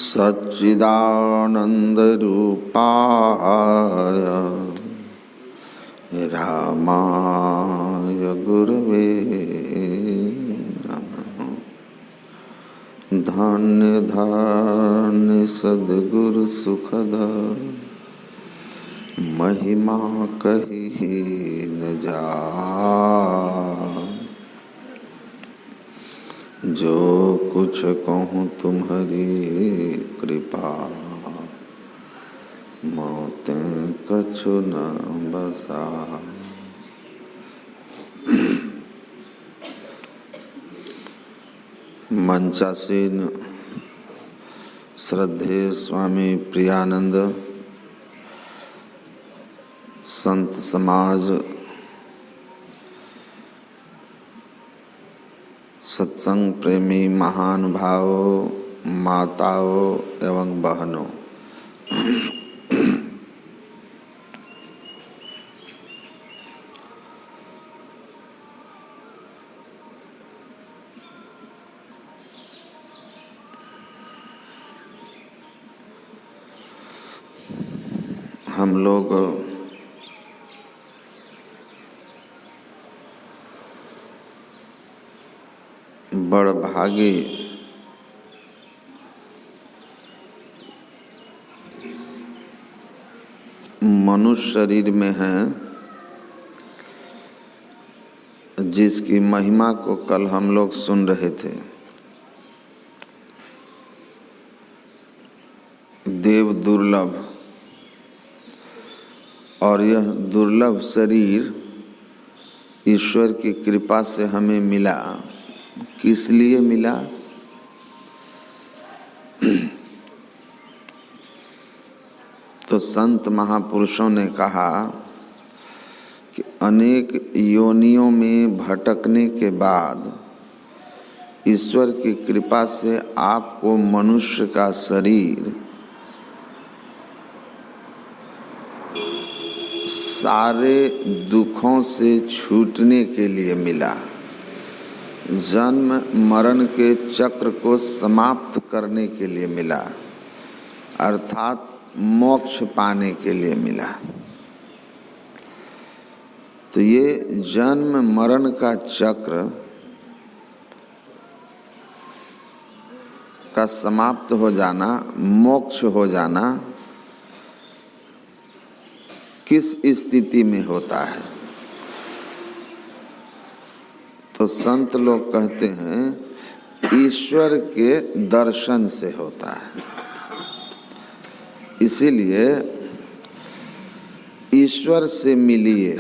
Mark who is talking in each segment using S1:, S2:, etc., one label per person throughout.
S1: सच्चिदानन्दरूपाय रामाय गुरवे नमः। धन्य धन्य सद्गुरु सुखद महिमा कही न जाए। जो कुछ कहूँ तुम्हारी कृपा, मोतें कछु न बसा। मंचासीन श्रद्धेय स्वामी प्रियानंद संत समाज, सत्संग प्रेमी महानुभावों, माताओं एवं बहनों, हम लोग बड़ भागी मनुष्य शरीर में हैं, जिसकी महिमा को कल हम लोग सुन रहे थे। देव दुर्लभ, और यह दुर्लभ शरीर ईश्वर की कृपा से हमें मिला। किस लिए मिला? तो संत महापुरुषों ने कहा कि अनेक योनियों में भटकने के बाद ईश्वर की कृपा से आपको मनुष्य का शरीर सारे दुखों से छूटने के लिए मिला, जन्म मरण के चक्र को समाप्त करने के लिए मिला, अर्थात मोक्ष पाने के लिए मिला। तो ये जन्म मरण का चक्र का समाप्त हो जाना, मोक्ष हो जाना किस स्थिति में होता है? तो संत लोग कहते हैं ईश्वर के दर्शन से होता है। इसीलिए ईश्वर से मिलिए,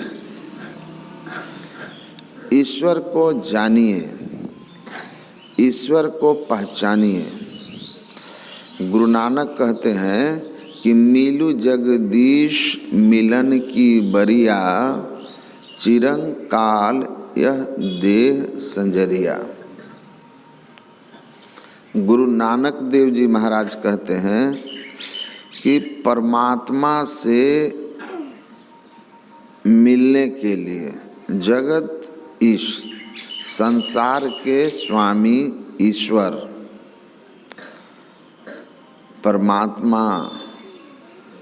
S1: ईश्वर को जानिए, ईश्वर को पहचानिए। गुरु नानक कहते हैं कि मिलु जगदीश मिलन की बरिया, चिरंग काल यह देह संजरिया। गुरु नानक देव जी महाराज कहते हैं कि परमात्मा से मिलने के लिए जगत ईश, संसार के स्वामी ईश्वर परमात्मा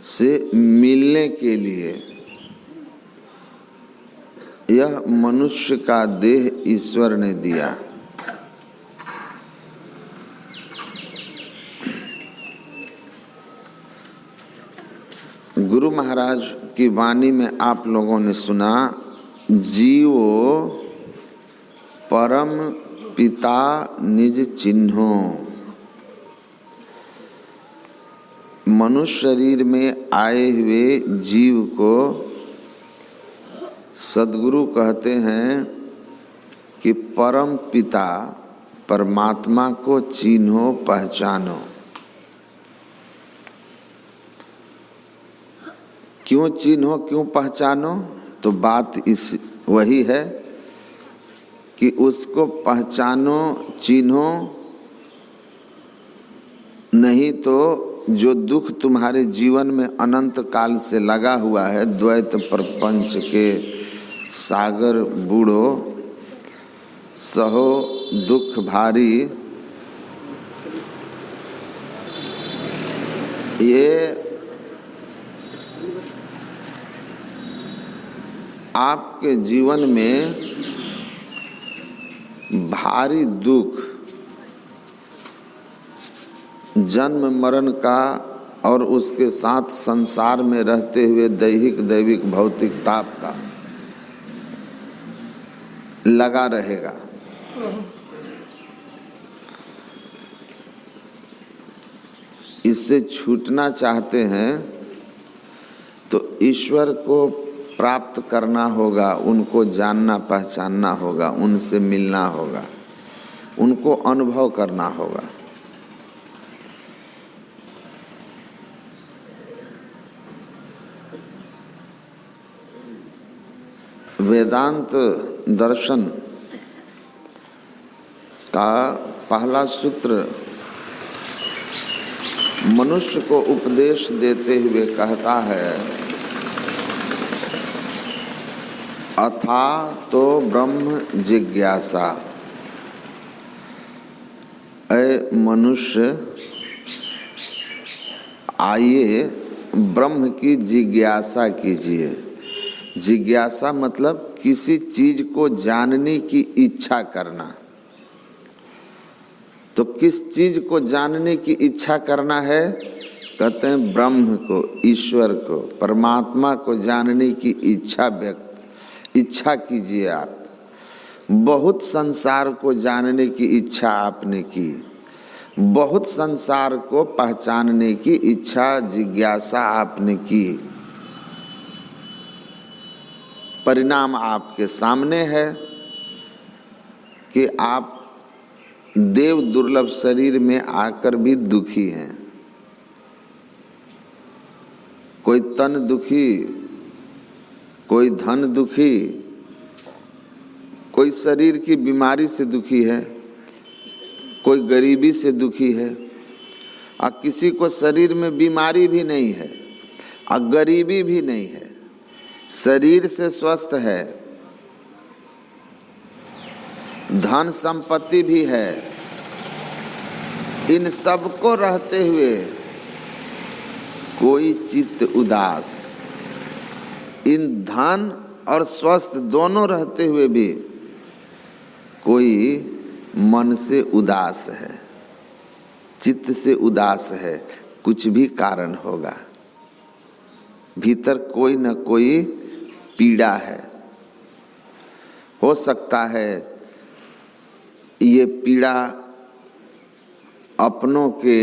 S1: से मिलने के लिए यह मनुष्य का देह ईश्वर ने दिया। गुरु महाराज की वाणी में आप लोगों ने सुना, जीवो परम पिता निज चिन्हो। मनुष्य शरीर में आए हुए जीव को सद्गुरु कहते हैं कि परम पिता परमात्मा को चिन्हो, पहचानो। क्यों चिन्हो, क्यों पहचानो? तो बात इस वही है कि उसको पहचानो, चिन्हो, नहीं तो जो दुख तुम्हारे जीवन में अनंत काल से लगा हुआ है, द्वैत प्रपंच के सागर बूढ़ो, सहो दुख भारी, ये आपके जीवन में भारी दुख, जन्म मरण का और उसके साथ संसार में रहते हुए दैहिक दैविक भौतिक ताप का लगा रहेगा। इससे छूटना चाहते हैं तो ईश्वर को प्राप्त करना होगा, उनको जानना पहचानना होगा, उनसे मिलना होगा, उनको अनुभव करना होगा। वेदांत दर्शन का पहला सूत्र मनुष्य को उपदेश देते हुए कहता है, अथा तो ब्रह्म जिज्ञासा। ऐ मनुष्य, आइए ब्रह्म की जिज्ञासा कीजिए। जिज्ञासा मतलब किसी चीज को जानने की इच्छा करना। तो किस चीज को जानने की इच्छा करना है? कहते हैं ब्रह्म को, ईश्वर को, परमात्मा को जानने की इच्छा कीजिए। आप बहुत संसार को जानने की इच्छा आपने की, बहुत संसार को पहचानने की इच्छा, जिज्ञासा आपने की। परिणाम आपके सामने है कि आप देव दुर्लभ शरीर में आकर भी दुखी हैं। कोई तन दुखी, कोई धन दुखी, कोई शरीर की बीमारी से दुखी है, कोई गरीबी से दुखी है, और किसी को शरीर में बीमारी भी नहीं है और गरीबी भी नहीं है, शरीर से स्वस्थ है, धन संपत्ति भी है। इन सब को रहते हुए कोई चित्त उदास, इन धन और स्वस्थ दोनों रहते हुए भी कोई मन से उदास है, चित्त से उदास है। कुछ भी कारण होगा, भीतर कोई न कोई पीड़ा है। हो सकता है ये पीड़ा अपनों के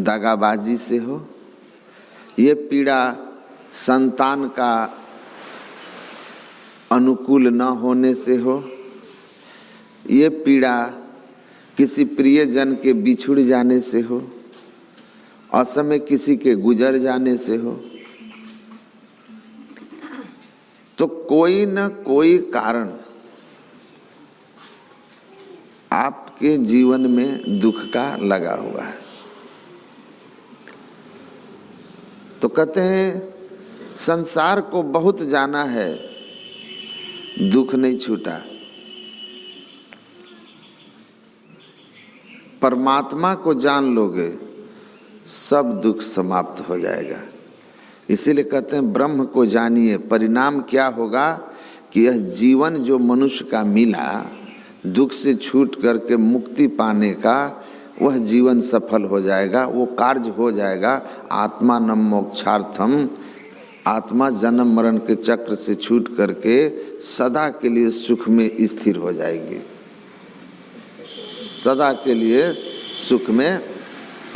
S1: दगाबाजी से हो, ये पीड़ा संतान का अनुकूल न होने से हो, ये पीड़ा किसी प्रियजन के बिछुड़ जाने से हो, असमय किसी के गुजर जाने से हो। तो कोई न कोई कारण आपके जीवन में दुख का लगा हुआ है। तो कहते हैं संसार को बहुत जाना है, दुख नहीं छूटा। परमात्मा को जान लोगे, सब दुख समाप्त हो जाएगा। इसीलिए कहते हैं ब्रह्म को जानिए। परिणाम क्या होगा कि यह जीवन जो मनुष्य का मिला, दुख से छूट करके मुक्ति पाने का, वह जीवन सफल हो जाएगा, वो कार्य हो जाएगा। आत्मा न मोक्षार्थम, आत्मा जन्म मरण के चक्र से छूट करके सदा के लिए सुख में स्थिर हो जाएगी, सदा के लिए सुख में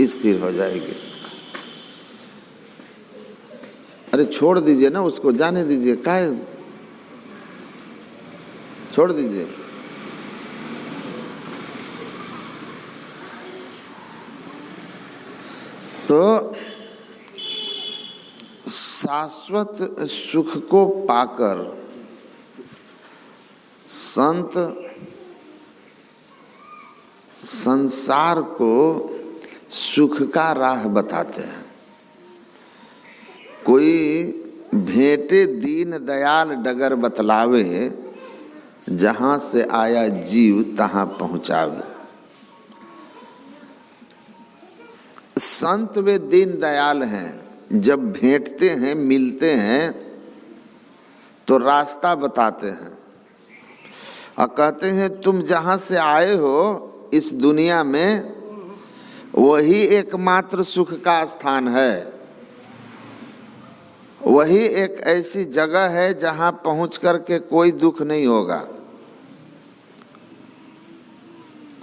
S1: स्थिर हो जाएगी। अरे छोड़ दीजिए ना उसको, जाने दीजिए, काहे छोड़ दीजिए। तो शाश्वत सुख को पाकर संत संसार को सुख का राह बताते हैं। कोई भेंटे दीन दयाल डगर बतलावे जहाँ से आया जीव तहाँ पहुँचावे। संत वे दीन दयाल हैं, जब भेंटते हैं मिलते हैं तो रास्ता बताते हैं और कहते हैं तुम जहाँ से आए हो इस दुनिया में वही एकमात्र सुख का स्थान है, वही एक ऐसी जगह है जहाँ पहुँच कर के कोई दुख नहीं होगा,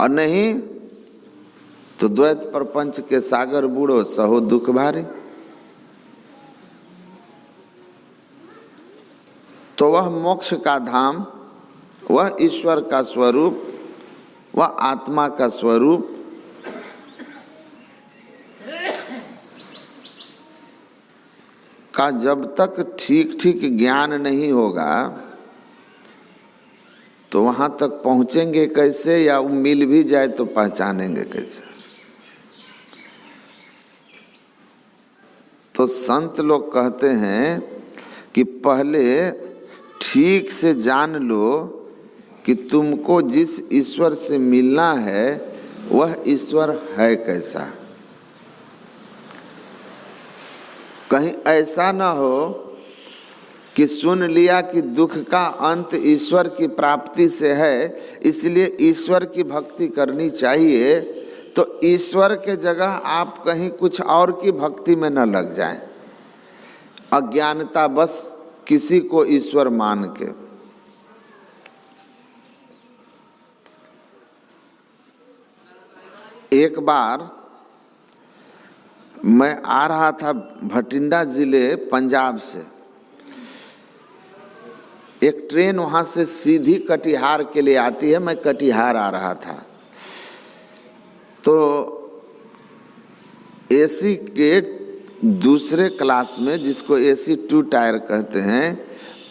S1: और नहीं तो द्वैत प्रपंच के सागर बूढ़ो सहो दुख भारी। तो वह मोक्ष का धाम, वह ईश्वर का स्वरूप, वह आत्मा का स्वरूप का जब तक ठीक ठीक ज्ञान नहीं होगा तो वहाँ तक पहुँचेंगे कैसे, या वो मिल भी जाए तो पहचानेंगे कैसे। तो संत लोग कहते हैं कि पहले ठीक से जान लो कि तुमको जिस ईश्वर से मिलना है वह ईश्वर है कैसा। कहीं ऐसा ना हो कि सुन लिया कि दुख का अंत ईश्वर की प्राप्ति से है, इसलिए ईश्वर की भक्ति करनी चाहिए, तो ईश्वर के जगह आप कहीं कुछ और की भक्ति में न लग जाएं, अज्ञानता बस किसी को ईश्वर मान के। एक बार मैं आ रहा था भटिंडा जिले पंजाब से, एक ट्रेन वहाँ से सीधी कटिहार के लिए आती है, मैं कटिहार आ रहा था। तो एसी के दूसरे क्लास में, जिसको एसी 2 टायर कहते हैं,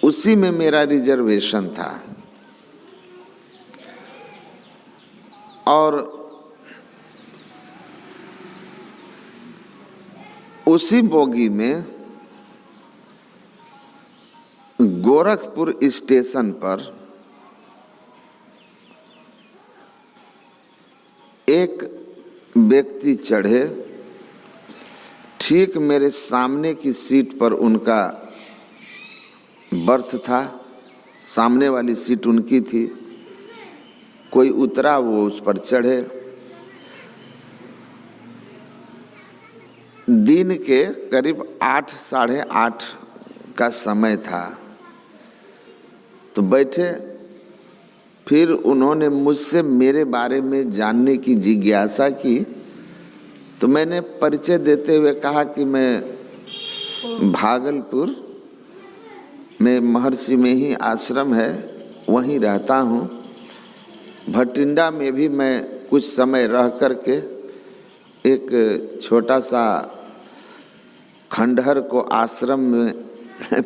S1: उसी में मेरा रिजर्वेशन था। और उसी बोगी में गोरखपुर स्टेशन पर एक व्यक्ति चढ़े, ठीक मेरे सामने की सीट पर उनका बर्थ था, सामने वाली सीट उनकी थी। कोई उतरा, वो उस पर चढ़े। दिन के करीब 8 साढ़े 8 का समय था। तो बैठे, फिर उन्होंने मुझसे मेरे बारे में जानने की जिज्ञासा की। तो मैंने परिचय देते हुए कहा कि मैं भागलपुर में महर्षि में ही आश्रम है, वहीं रहता हूँ। भटिंडा में भी मैं कुछ समय रह करके एक छोटा सा खंडहर को आश्रम में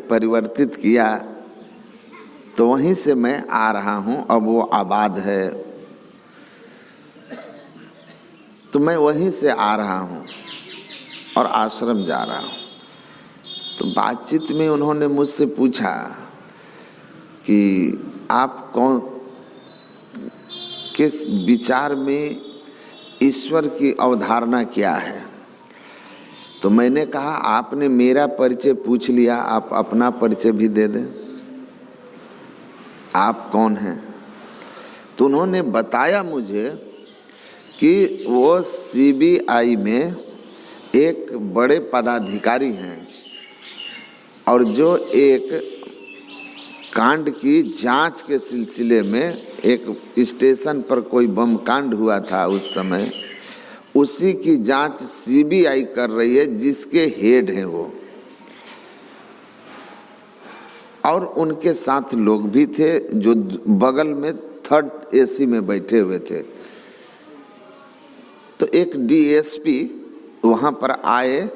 S1: परिवर्तित किया, तो वहीं से मैं आ रहा हूँ। अब वो आबाद है, तो मैं वहीं से आ रहा हूँ और आश्रम जा रहा हूँ। तो बातचीत में उन्होंने मुझसे पूछा कि आप कौन, किस विचार में ईश्वर की अवधारणा क्या है। तो मैंने कहा आपने मेरा परिचय पूछ लिया, आप अपना परिचय भी दे दें, आप कौन हैं। तो उन्होंने बताया मुझे कि वो सीबीआई में एक बड़े पदाधिकारी हैं और जो एक कांड की जांच के सिलसिले में, एक स्टेशन पर कोई बम कांड हुआ था उस समय, उसी की जांच सीबीआई कर रही है, जिसके हेड हैं वो। और उनके साथ लोग भी थे जो बगल में 3rd एसी में बैठे हुए थे। तो एक डीएसपी वहाँ पर आए,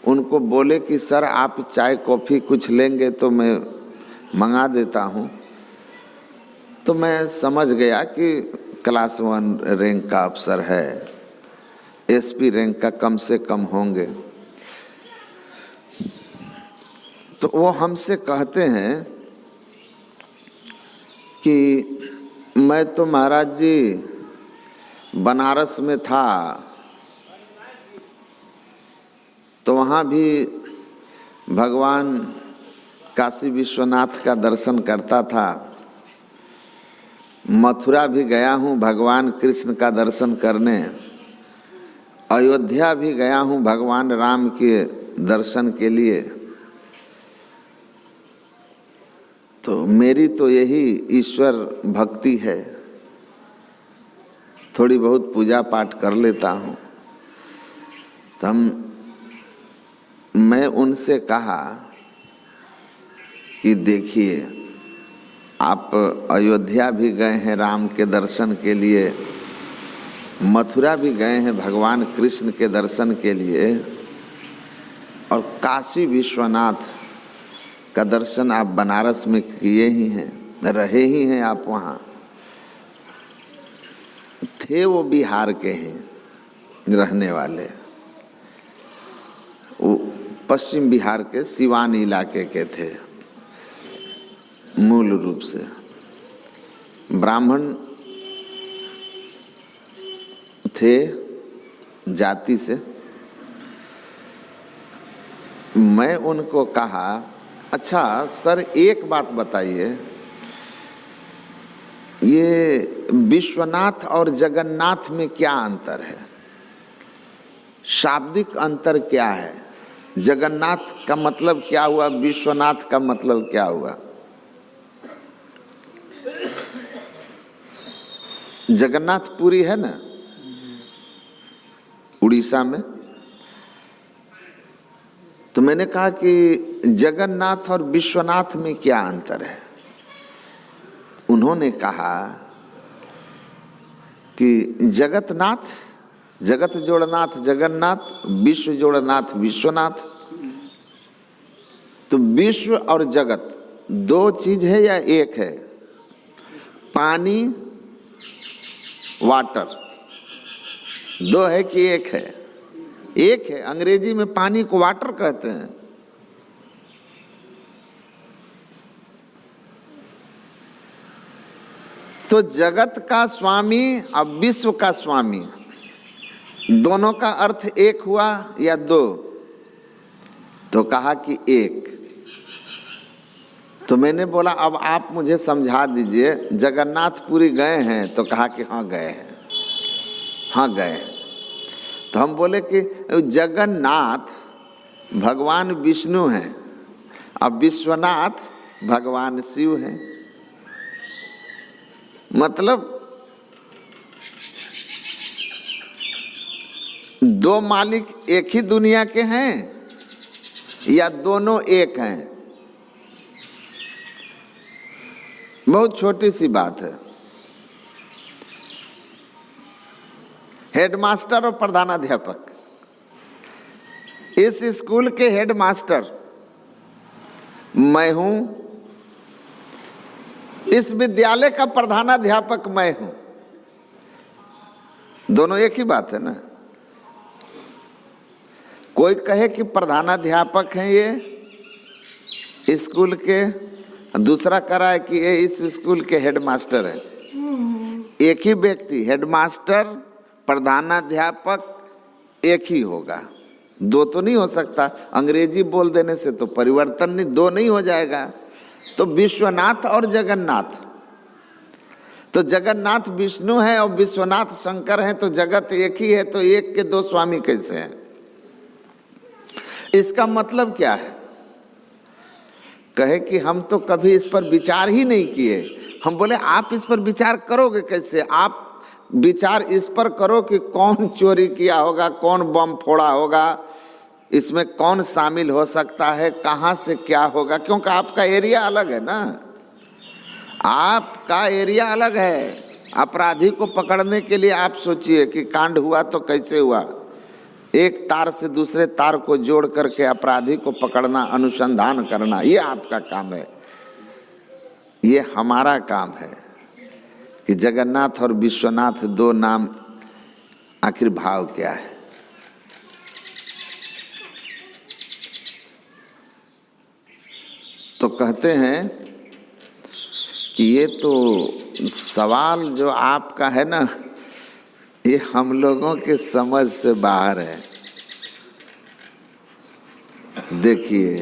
S1: उनको बोले कि सर आप चाय कॉफ़ी कुछ लेंगे तो मैं मंगा देता हूँ। तो मैं समझ गया कि क्लास 1 रैंक का अफसर है, एसपी रैंक का कम से कम होंगे। तो वो हमसे कहते हैं कि मैं तो महाराज जी बनारस में था, तो वहाँ भी भगवान काशी विश्वनाथ का दर्शन करता था। मथुरा भी गया हूँ भगवान कृष्ण का दर्शन करने, अयोध्या भी गया हूँ भगवान राम के दर्शन के लिए। तो मेरी तो यही ईश्वर भक्ति है, थोड़ी बहुत पूजा पाठ कर लेता हूँ। तो मैं उनसे कहा कि देखिए, आप अयोध्या भी गए हैं राम के दर्शन के लिए, मथुरा भी गए हैं भगवान कृष्ण के दर्शन के लिए, और काशी विश्वनाथ का दर्शन आप बनारस में किए ही हैं, रहे ही हैं आप वहाँ। थे वो बिहार के हैं रहने वाले, वो पश्चिम बिहार के सिवान इलाके के थे मूल रूप से, ब्राह्मण थे जाति से। मैं उनको कहा, अच्छा सर एक बात बताइए, ये विश्वनाथ और जगन्नाथ में क्या अंतर है? शाब्दिक अंतर क्या है? जगन्नाथ का मतलब क्या हुआ, विश्वनाथ का मतलब क्या हुआ? जगन्नाथ पुरी है ना उड़ीसा में। तो मैंने कहा कि जगन्नाथ और विश्वनाथ में क्या अंतर है? उन्होंने कहा कि जगतनाथ, जगत जोड़नाथ जगन्नाथ, विश्व जोड़नाथ विश्वनाथ। तो विश्व और जगत दो चीज है या एक है? पानी, वाटर, दो है कि एक है? एक है। अंग्रेजी में पानी को वाटर कहते हैं। तो जगत का स्वामी और विश्व का स्वामी, दोनों का अर्थ एक हुआ या दो? तो कहा कि एक। तो मैंने बोला अब आप मुझे समझा दीजिए, जगन्नाथपुरी गए हैं? तो कहा कि हाँ गए हैं, हाँ गए। तो हम बोले कि जगन्नाथ भगवान विष्णु हैं और विश्वनाथ भगवान शिव हैं। मतलब दो मालिक एक ही दुनिया के हैं या दोनों एक हैं? बहुत छोटी सी बात है। हेडमास्टर और प्रधानाध्यापक, इस स्कूल के हेडमास्टर मैं हूं, इस विद्यालय का प्रधानाध्यापक मैं हूं। दोनों एक ही बात है ना। कोई कहे कि प्रधानाध्यापक हैं ये स्कूल के, दूसरा करा है कि ये इस स्कूल के हेडमास्टर हैं। एक ही व्यक्ति, हेडमास्टर प्रधानाध्यापक एक ही होगा, दो तो नहीं हो सकता। अंग्रेजी बोल देने से तो परिवर्तन नहीं, दो नहीं हो जाएगा। तो विश्वनाथ और जगन्नाथ, तो जगन्नाथ विष्णु है और विश्वनाथ शंकर हैं, तो जगत एक ही है, तो एक के दो स्वामी कैसे हैं? इसका मतलब क्या है? कहे कि हम तो कभी इस पर विचार ही नहीं किए। हम बोले आप इस पर विचार करोगे कैसे? आप विचार इस पर करो कि कौन चोरी किया होगा, कौन बम फोड़ा होगा, इसमें कौन शामिल हो सकता है, कहाँ से क्या होगा, क्योंकि आपका एरिया अलग है ना। आपका एरिया अलग है। अपराधी को पकड़ने के लिए आप सोचिए कि कांड हुआ तो कैसे हुआ। एक तार से दूसरे तार को जोड़ करके अपराधी को पकड़ना, अनुसंधान करना, ये आपका काम है। ये हमारा काम है कि जगन्नाथ और विश्वनाथ दो नाम आखिर भाव क्या है। तो कहते हैं कि ये तो सवाल जो आपका है ना, ये हम लोगों के समझ से बाहर है। देखिए,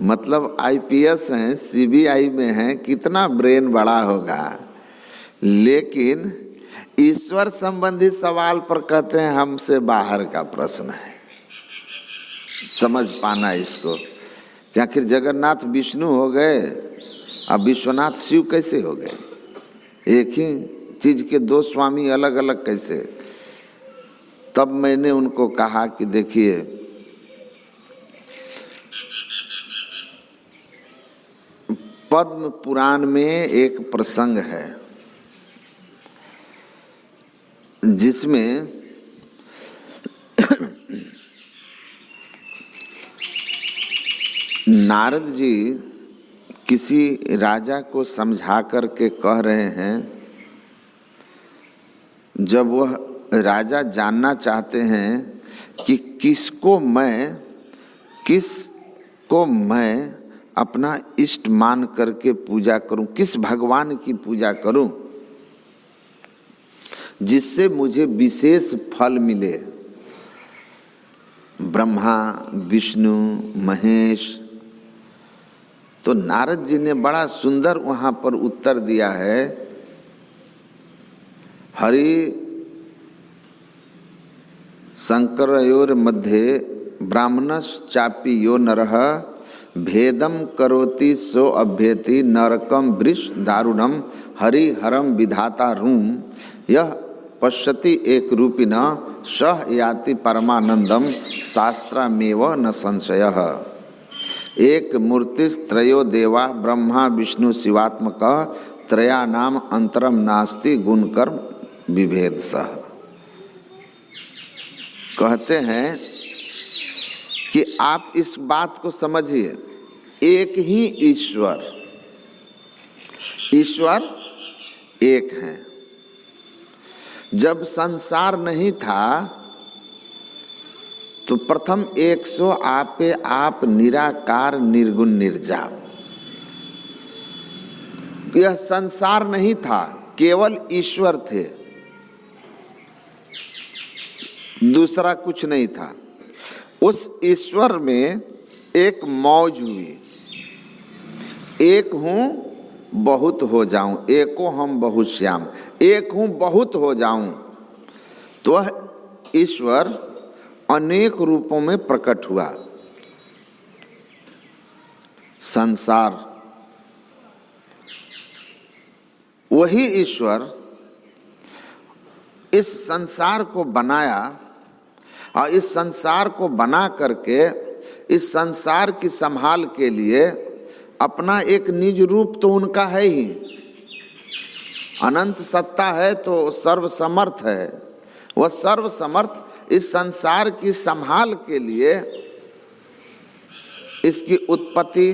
S1: मतलब आईपीएस हैं, सीबीआई में हैं, कितना ब्रेन बड़ा होगा, लेकिन ईश्वर संबंधी सवाल पर कहते हैं हमसे बाहर का प्रश्न है। समझ पाना इसको कि आखिर जगन्नाथ विष्णु हो गए, अब विश्वनाथ शिव कैसे हो गए? एक ही चीज के दो स्वामी अलग अलग कैसे? तब मैंने उनको कहा कि देखिए, पद्म पुराण में एक प्रसंग है जिसमें नारद जी किसी राजा को समझा करके कह रहे हैं, जब वह राजा जानना चाहते हैं कि किसको मैं अपना इष्ट मान करके पूजा करूं, किस भगवान की पूजा करूं जिससे मुझे विशेष फल मिले। ब्रह्मा, विष्णु, महेश। तो नारद जी ने बड़ा सुंदर वहां पर उत्तर दिया है, हरि शंकरयोर मध्ये ब्राह्मणश्चापि यो नरः भेदम करोति सो अभ्येति नरकम वृष दारुणम हरिहरम विधाता रूम यह पश्यति एक रूपिण सह याति परमानंदम शास्त्रमेव न संशयः। एक मूर्तिस्त्रयो देवा ब्रह्मा विष्णु शिवात्मक त्रयाणाम अंतरम नास्ति गुणकर्म विभेद सह। कहते हैं कि आप इस बात को समझिए, एक ही ईश्वर एक है। जब संसार नहीं था तो प्रथम 100 आपे आप निराकार निर्गुण निर्जाप, यह संसार नहीं था, केवल ईश्वर थे, दूसरा कुछ नहीं था। उस ईश्वर में एक मौज हुई, एक हूं बहुत हो जाऊं, एको हम बहुत श्याम, एक हूं बहुत हो जाऊं। तो वह ईश्वर अनेक रूपों में प्रकट हुआ। संसार, वही ईश्वर इस संसार को बनाया और इस संसार को बना करके इस संसार की संभाल के लिए अपना एक निज रूप तो उनका है ही, अनंत सत्ता है तो सर्वसमर्थ है। वह सर्वसमर्थ इस संसार की संभाल के लिए इसकी उत्पत्ति,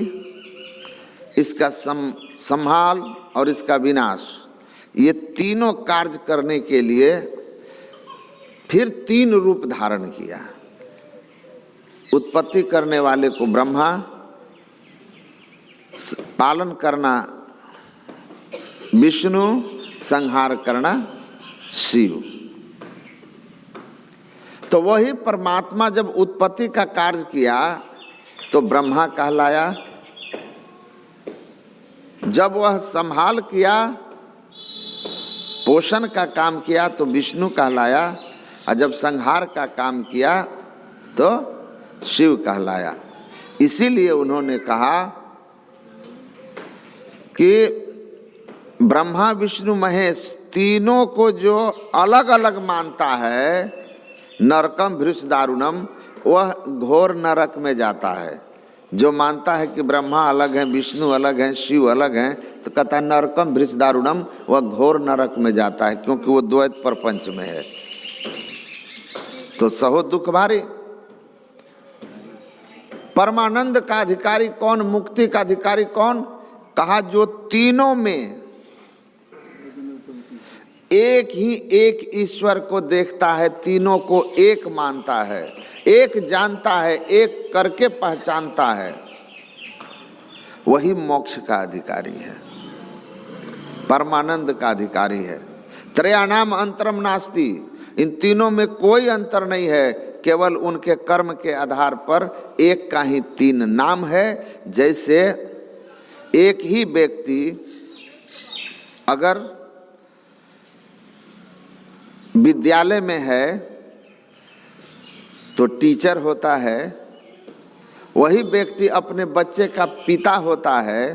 S1: इसका संभाल और इसका विनाश, ये तीनों कार्य करने के लिए फिर 3 रूप धारण किया। उत्पत्ति करने वाले को ब्रह्मा, पालन करना विष्णु, संहार करना शिव। तो वही परमात्मा जब उत्पत्ति का कार्य किया तो ब्रह्मा कहलाया, जब वह संभाल किया, पोषण का काम किया तो विष्णु कहलाया, और जब संहार का काम किया तो शिव कहलाया। इसीलिए उन्होंने कहा कि ब्रह्मा विष्णु महेश तीनों को जो अलग अलग मानता है, नरकम भृष दारुणम, वह घोर नरक में जाता है। जो मानता है कि ब्रह्मा अलग है, विष्णु अलग है, शिव अलग है, तो कहता है नरकम भृष दारुणम, वह घोर नरक में जाता है, क्योंकि वो द्वैत प्रपंच में है। तो सहो दुख भारी। परमानंद का अधिकारी कौन, मुक्ति का अधिकारी कौन? कहा जो तीनों में एक ही एक ईश्वर को देखता है, तीनों को एक मानता है, एक जानता है, एक करके पहचानता है, वही मोक्ष का अधिकारी है। परमानंद का अधिकारी है। त्रयाणाम अंतरम नास्ति, इन तीनों में कोई अंतर नहीं है, केवल उनके कर्म के आधार पर एक का ही तीन नाम है। जैसे एक ही व्यक्ति अगर विद्यालय में है तो टीचर होता है, वही व्यक्ति अपने बच्चे का पिता होता है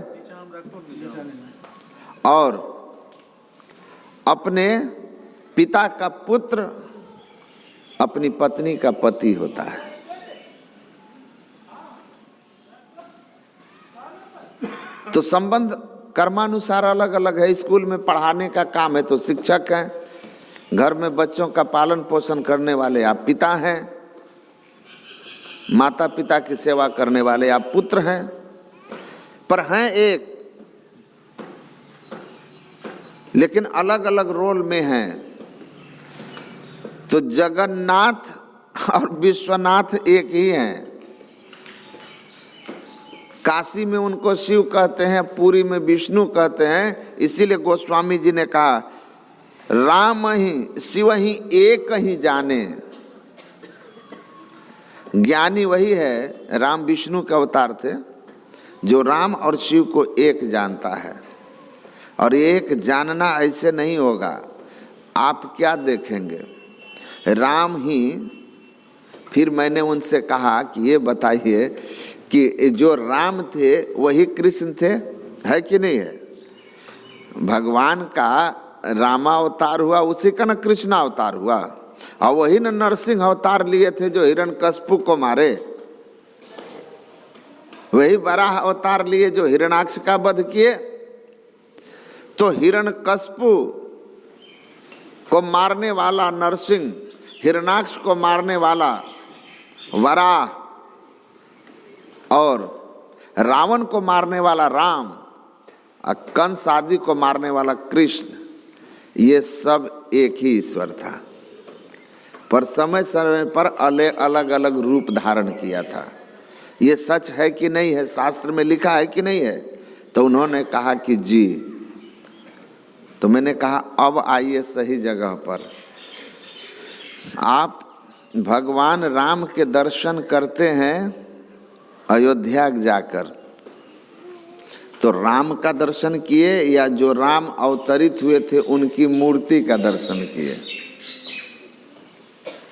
S1: और अपने पिता का पुत्र अपनी पत्नी का पति होता है। तो संबंध कर्मानुसार अलग अलग है। स्कूल में पढ़ाने का काम है तो शिक्षक हैं, घर में बच्चों का पालन पोषण करने वाले आप पिता हैं, माता पिता की सेवा करने वाले आप पुत्र हैं, पर हैं एक, लेकिन अलग अलग रोल में हैं। तो जगन्नाथ और विश्वनाथ एक ही हैं। काशी में उनको शिव कहते हैं, पुरी में विष्णु कहते हैं। इसीलिए गोस्वामी जी ने कहा राम ही शिव ही एक ही जाने। ज्ञानी वही है, राम विष्णु के अवतार थे, जो राम और शिव को एक जानता है। और एक जानना ऐसे नहीं होगा। आप क्या देखेंगे, राम ही, फिर मैंने उनसे कहा कि ये बताइए कि जो राम थे वही कृष्ण थे, है कि नहीं है? भगवान का रामावतार हुआ, उसी का न कृष्ण अवतार हुआ, और वही न नरसिंह अवतार लिए थे जो हिरण्यकश्यप को मारे। वही वराह अवतार लिए जो हिरण्याक्ष का वध किए। तो हिरण्यकश्यप को मारने वाला नरसिंह, हिरण्याक्ष को मारने वाला वराह, और रावण को मारने वाला राम, और कंस आदि को मारने वाला कृष्ण, ये सब एक ही ईश्वर था, पर समय समय पर अलग अलग रूप धारण किया था। ये सच है कि नहीं है, शास्त्र में लिखा है कि नहीं है? तो उन्होंने कहा कि जी। तो मैंने कहा अब आइए सही जगह पर। आप भगवान राम के दर्शन करते हैं अयोध्या जाकर, तो राम का दर्शन किए या जो राम अवतरित हुए थे उनकी मूर्ति का दर्शन किए?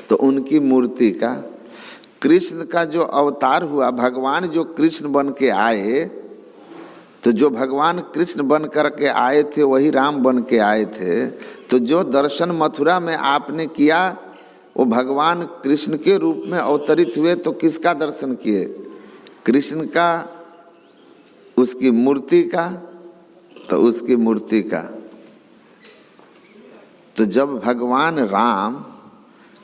S1: तो उनकी मूर्ति का। कृष्ण का जो अवतार हुआ, भगवान जो कृष्ण बन के आए, तो जो भगवान कृष्ण बन कर के आए थे वही राम बन के आए थे। तो जो दर्शन मथुरा में आपने किया वो भगवान कृष्ण के रूप में अवतरित हुए, तो किसका दर्शन किए? कृष्ण का, उसकी मूर्ति का? तो उसकी मूर्ति का। तो जब भगवान राम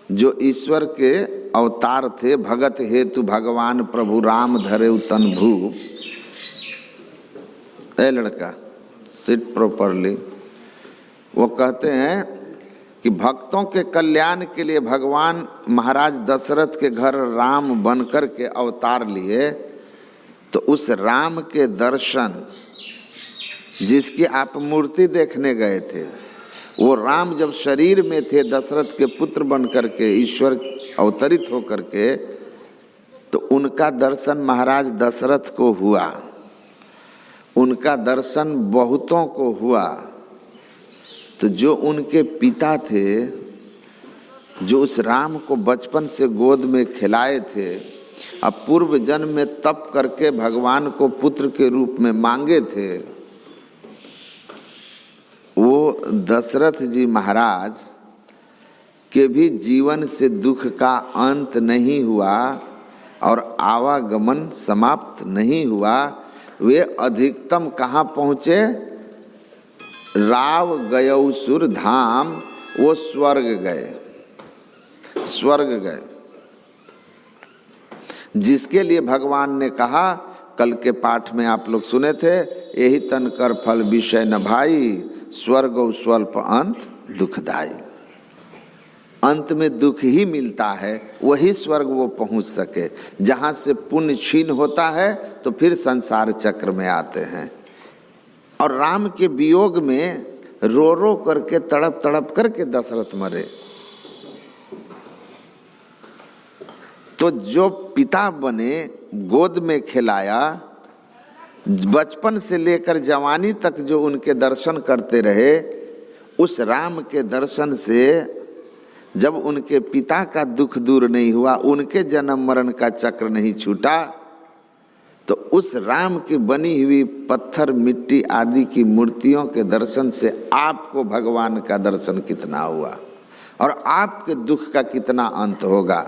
S1: जो ईश्वर के अवतार थे, भगत हेतु भगवान प्रभु राम धरे तन भूप, ए लड़का सिट प्रॉपरली, वो कहते हैं कि भक्तों के कल्याण के लिए भगवान महाराज दशरथ के घर राम बनकर के अवतार लिए। तो उस राम के दर्शन, जिसकी आप मूर्ति देखने गए थे, वो राम जब शरीर में थे दशरथ के पुत्र बन करके ईश्वर अवतरित होकर के, तो उनका दर्शन महाराज दशरथ को हुआ, उनका दर्शन बहुतों को हुआ। तो जो उनके पिता थे, जो उस राम को बचपन से गोद में खिलाए थे, अब पूर्व जन्म में तप करके भगवान को पुत्र के रूप में मांगे थे, वो दशरथ जी महाराज के भी जीवन से दुख का अंत नहीं हुआ और आवागमन समाप्त नहीं हुआ। वे अधिकतम कहाँ पहुँचे? राव गयौसुर धाम, वो स्वर्ग गए, स्वर्ग गए। जिसके लिए भगवान ने कहा, कल के पाठ में आप लोग सुने थे, यही तन कर फल विषय न भाई, स्वर्ग स्वल्प अंत दुखदाई। अंत में दुख ही मिलता है, वही स्वर्ग वो पहुंच सके। जहाँ से पुण्य क्षीण होता है तो फिर संसार चक्र में आते हैं। और राम के वियोग में रो रो करके तड़प तड़प करके दशरथ मरे। तो जो पिता बने, गोद में खिलाया, बचपन से लेकर जवानी तक जो उनके दर्शन करते रहे, उस राम के दर्शन से जब उनके पिता का दुख दूर नहीं हुआ, उनके जन्म मरण का चक्र नहीं छूटा, तो उस राम की बनी हुई पत्थर मिट्टी आदि की मूर्तियों के दर्शन से आपको भगवान का दर्शन कितना हुआ और आपके दुख का कितना अंत होगा।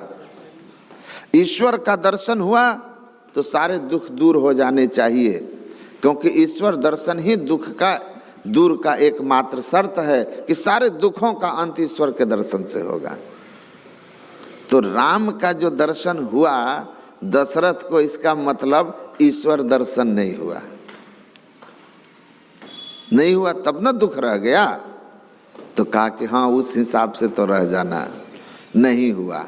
S1: ईश्वर का दर्शन हुआ तो सारे दुख दूर हो जाने चाहिए, क्योंकि ईश्वर दर्शन ही दुख का दूर का एकमात्र शर्त है कि सारे दुखों का अंत ईश्वर के दर्शन से होगा। तो राम का जो दर्शन हुआ दशरथ को, इसका मतलब ईश्वर दर्शन नहीं हुआ, नहीं हुआ तब ना दुख रह गया। तो कहा कि हाँ उस हिसाब से तो रह जाना, नहीं हुआ।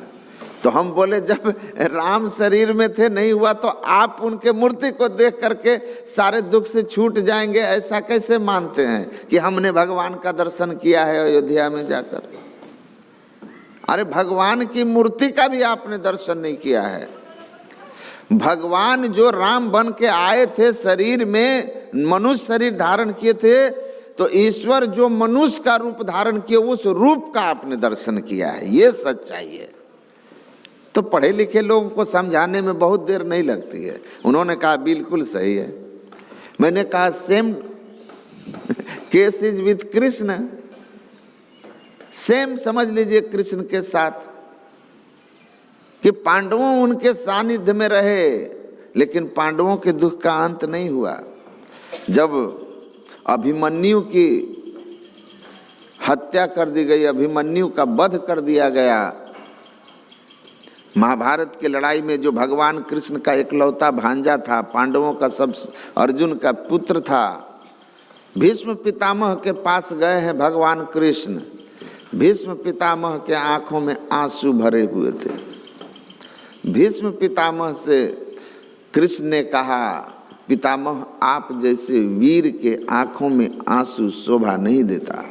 S1: तो हम बोले जब राम शरीर में थे नहीं हुआ, तो आप उनके मूर्ति को देख करके सारे दुख से छूट जाएंगे, ऐसा कैसे मानते हैं कि हमने भगवान का दर्शन किया है अयोध्या में जाकर? अरे भगवान की मूर्ति का भी आपने दर्शन नहीं किया है। भगवान जो राम बन के आए थे, शरीर में मनुष्य शरीर धारण किए थे, तो ईश्वर जो मनुष्य का रूप धारण किए, उस रूप का आपने दर्शन किया है, ये सच्चाई है। तो पढ़े लिखे लोगों को समझाने में बहुत देर नहीं लगती है। उन्होंने कहा बिल्कुल सही है। मैंने कहा same case is with Krishna, same समझ लीजिए कृष्ण के साथ, कि पांडवों उनके सानिध्य में रहे, लेकिन पांडवों के दुख का अंत नहीं हुआ। जब अभिमन्यु की हत्या कर दी गई, अभिमन्यु का वध कर दिया गया, महाभारत की लड़ाई में जो भगवान कृष्ण का इकलौता भांजा था, पांडवों का सब, अर्जुन का पुत्र था, भीष्म पितामह के पास गए हैं भगवान कृष्ण। भीष्म पितामह के आंखों में आंसू भरे हुए थे। भीष्म पितामह से कृष्ण ने कहा, पितामह आप जैसे वीर के आंखों में आंसू शोभा नहीं देता।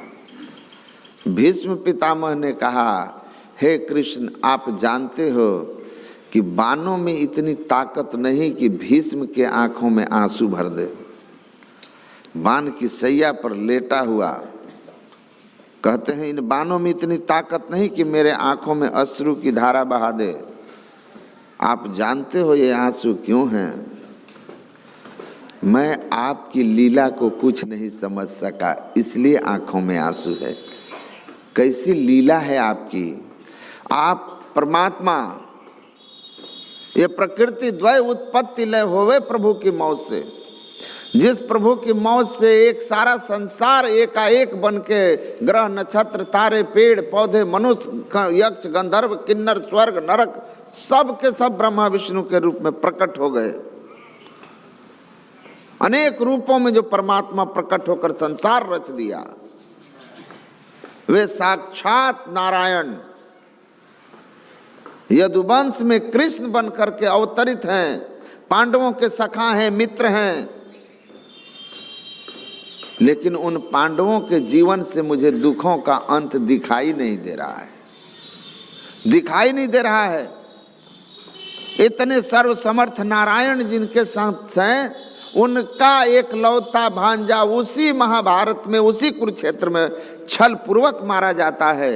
S1: भीष्म पितामह ने कहा, हे कृष्ण आप जानते हो कि बाणों में इतनी ताकत नहीं कि भीष्म के आंखों में आंसू भर दे। बाण की सैया पर लेटा हुआ कहते हैं, इन बाणों में इतनी ताकत नहीं कि मेरे आंखों में अश्रु की धारा बहा दे। आप जानते हो ये आंसू क्यों हैं? मैं आपकी लीला को कुछ नहीं समझ सका, इसलिए आंखों में आंसू है। कैसी लीला है आपकी! आप परमात्मा, ये प्रकृति द्वय उत्पत्ति लय होवे प्रभु की मौत से। जिस प्रभु की मौत से एक सारा संसार एकाएक बन के ग्रह नक्षत्र तारे पेड़ पौधे मनुष्य यक्ष गंधर्व किन्नर स्वर्ग नरक सब के सब ब्रह्मा विष्णु के रूप में प्रकट हो गए। अनेक रूपों में जो परमात्मा प्रकट होकर संसार रच दिया, वे साक्षात नारायण यदुवंश में कृष्ण बन करके अवतरित हैं, पांडवों के सखा हैं, मित्र हैं। लेकिन उन पांडवों के जीवन से मुझे दुखों का अंत दिखाई नहीं दे रहा है, दिखाई नहीं दे रहा है। इतने सर्वसमर्थ नारायण जिनके साथ हैं, उनका एक लौता भांजा उसी महाभारत में, उसी कुरुक्षेत्र में छल पूर्वक मारा जाता है,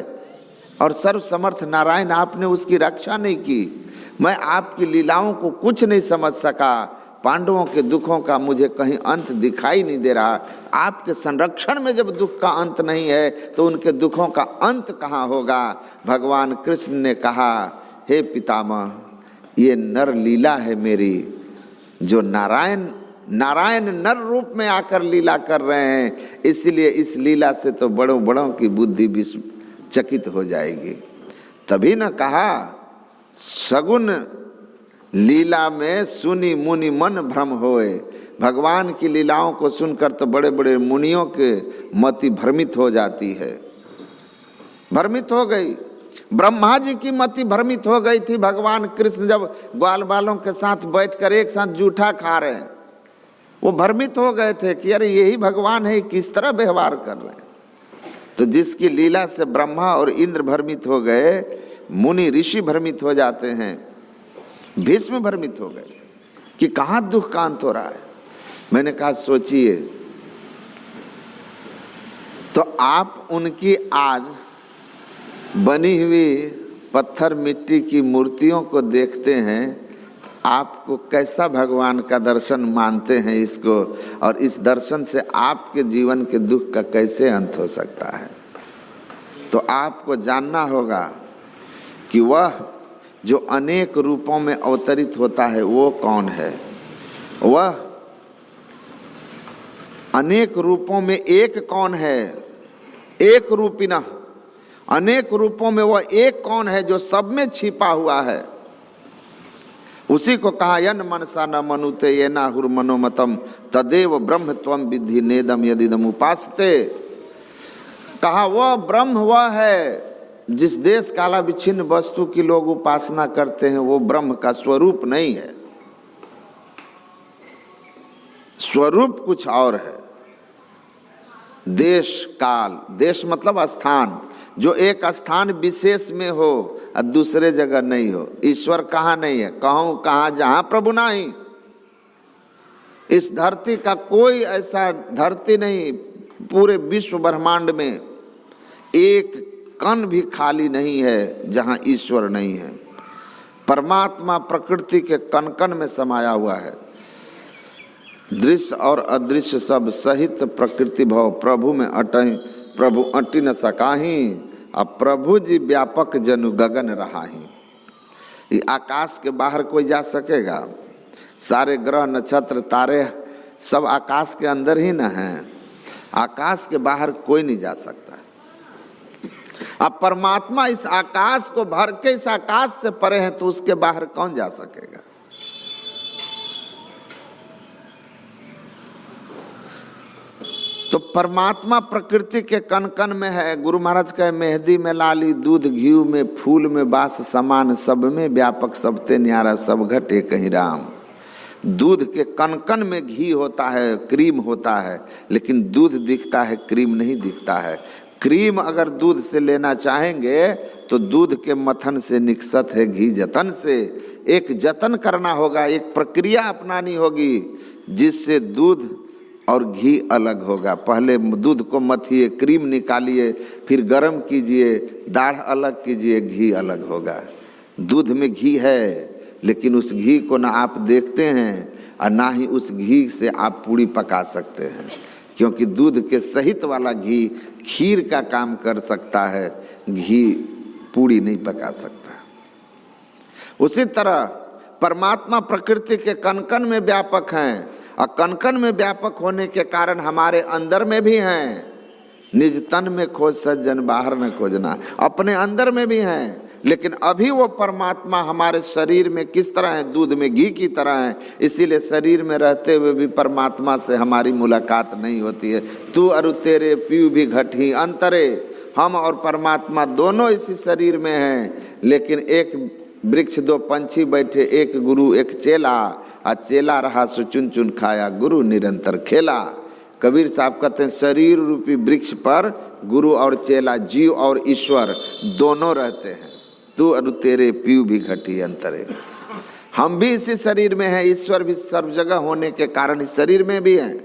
S1: और सर्वसमर्थ नारायण आपने उसकी रक्षा नहीं की। मैं आपकी लीलाओं को कुछ नहीं समझ सका। पांडवों के दुखों का मुझे कहीं अंत दिखाई नहीं दे रहा। आपके संरक्षण में जब दुख का अंत नहीं है, तो उनके दुखों का अंत कहाँ होगा? भगवान कृष्ण ने कहा, हे पितामह, ये नर लीला है मेरी, जो नारायण नर रूप में आकर लीला कर रहे हैं, इसलिए इस लीला से तो बड़ों बड़ों की बुद्धि भी चकित हो जाएगी। तभी न कहा, सगुन लीला में सुनी मुनि मन भ्रम होए। भगवान की लीलाओं को सुनकर तो बड़े बड़े मुनियों के मति भ्रमित हो जाती है, भ्रमित हो गई। ब्रह्मा जी की मति भ्रमित हो गई थी। भगवान कृष्ण जब ग्वाल बालों के साथ बैठकर एक साथ जूठा खा रहे हैं, वो भ्रमित हो गए थे कि अरे यही भगवान है, किस तरह व्यवहार कर रहे हैं। तो जिसकी लीला से ब्रह्मा और इंद्र भ्रमित हो गए, मुनि ऋषि भ्रमित हो जाते हैं, भीष्म भ्रमित हो गए कि कहाँ दुख का अंत हो रहा है। मैंने कहा सोचिए, तो आप उनकी आज बनी हुई पत्थर मिट्टी की मूर्तियों को देखते हैं, आपको कैसा भगवान का दर्शन मानते हैं इसको, और इस दर्शन से आपके जीवन के दुख का कैसे अंत हो सकता है। तो आपको जानना होगा कि वह जो अनेक रूपों में अवतरित होता है वो कौन है। वह अनेक रूपों में एक कौन है, एक रूपिणः, अनेक रूपों में वह एक कौन है जो सब में छिपा हुआ है। उसी को कहा यन मनसा न मनुते ये ना हुर मनोमतम तदेव ब्रह्म त्वम विद्धि नेदम यदिदम उपासते। कहा वह ब्रह्म वह है जिस देश काला विच्छिन्न वस्तु की लोग उपासना करते हैं, वो ब्रह्म का स्वरूप नहीं है, स्वरूप कुछ और है। देश काल, देश मतलब स्थान, जो एक स्थान विशेष में हो और दूसरे जगह नहीं हो। ईश्वर कहाँ नहीं है, कहूँ कहाँ जहाँ प्रभु नहीं। इस धरती का कोई ऐसा धरती नहीं, पूरे विश्व ब्रह्मांड में एक कण भी खाली नहीं है जहाँ ईश्वर नहीं है। परमात्मा प्रकृति के कण कण में समाया हुआ है। दृश्य और अदृश्य सब सहित प्रकृति भव प्रभु में अटई, प्रभु अटि न सकाही, अब प्रभु जी व्यापक जनु गगन रहाही। ये आकाश के बाहर कोई जा सकेगा? सारे ग्रह नक्षत्र तारे सब आकाश के अंदर ही न हैं, आकाश के बाहर कोई नहीं जा सकता। अब परमात्मा इस आकाश को भर के इस आकाश से परे हैं, तो उसके बाहर कौन जा सकेगा? तो परमात्मा प्रकृति के कण कण में है। गुरु महाराज कहे मेहंदी में लाली, दूध घीव में, फूल में बास समान, सब में व्यापक, सबते न्यारा, सब घटे कहीं राम। दूध के कण कण में घी होता है, क्रीम होता है, लेकिन दूध दिखता है, क्रीम नहीं दिखता है। क्रीम अगर दूध से लेना चाहेंगे तो दूध के मथन से निकसत है घी जतन से। एक जतन करना होगा, एक प्रक्रिया अपनानी होगी जिससे दूध और घी अलग होगा। पहले दूध को मथिए, क्रीम निकालिए, फिर गर्म कीजिए, दाढ़ अलग कीजिए, घी अलग होगा। दूध में घी है, लेकिन उस घी को ना आप देखते हैं और ना ही उस घी से आप पूड़ी पका सकते हैं, क्योंकि दूध के सहित वाला घी खीर का काम कर सकता है, घी पूड़ी नहीं पका सकता। उसी तरह परमात्मा प्रकृति के कण कण में व्यापक हैं, और कण कण में व्यापक होने के कारण हमारे अंदर में भी हैं। निज तन में खोज सज्जन बाहर न खोजना, अपने अंदर में भी हैं। लेकिन अभी वो परमात्मा हमारे शरीर में किस तरह है? दूध में घी की तरह है। इसीलिए शरीर में रहते हुए भी परमात्मा से हमारी मुलाकात नहीं होती है। तू अरु तेरे पीऊ भी घटी अंतरे, हम और परमात्मा दोनों इसी शरीर में हैं। लेकिन एक वृक्ष दो पंछी बैठे, एक गुरु एक चेला, आ चेला रहा सो चुन चुन खाया, गुरु निरंतर खेला। कबीर साहब कहते हैं शरीर रूपी वृक्ष पर गुरु और चेला, जीव और ईश्वर दोनों रहते हैं। तू अरु तेरे पीऊ भी घटी अंतरे, हम भी इसी शरीर में हैं, ईश्वर भी सर्व जगह होने के कारण इस शरीर में भी हैं।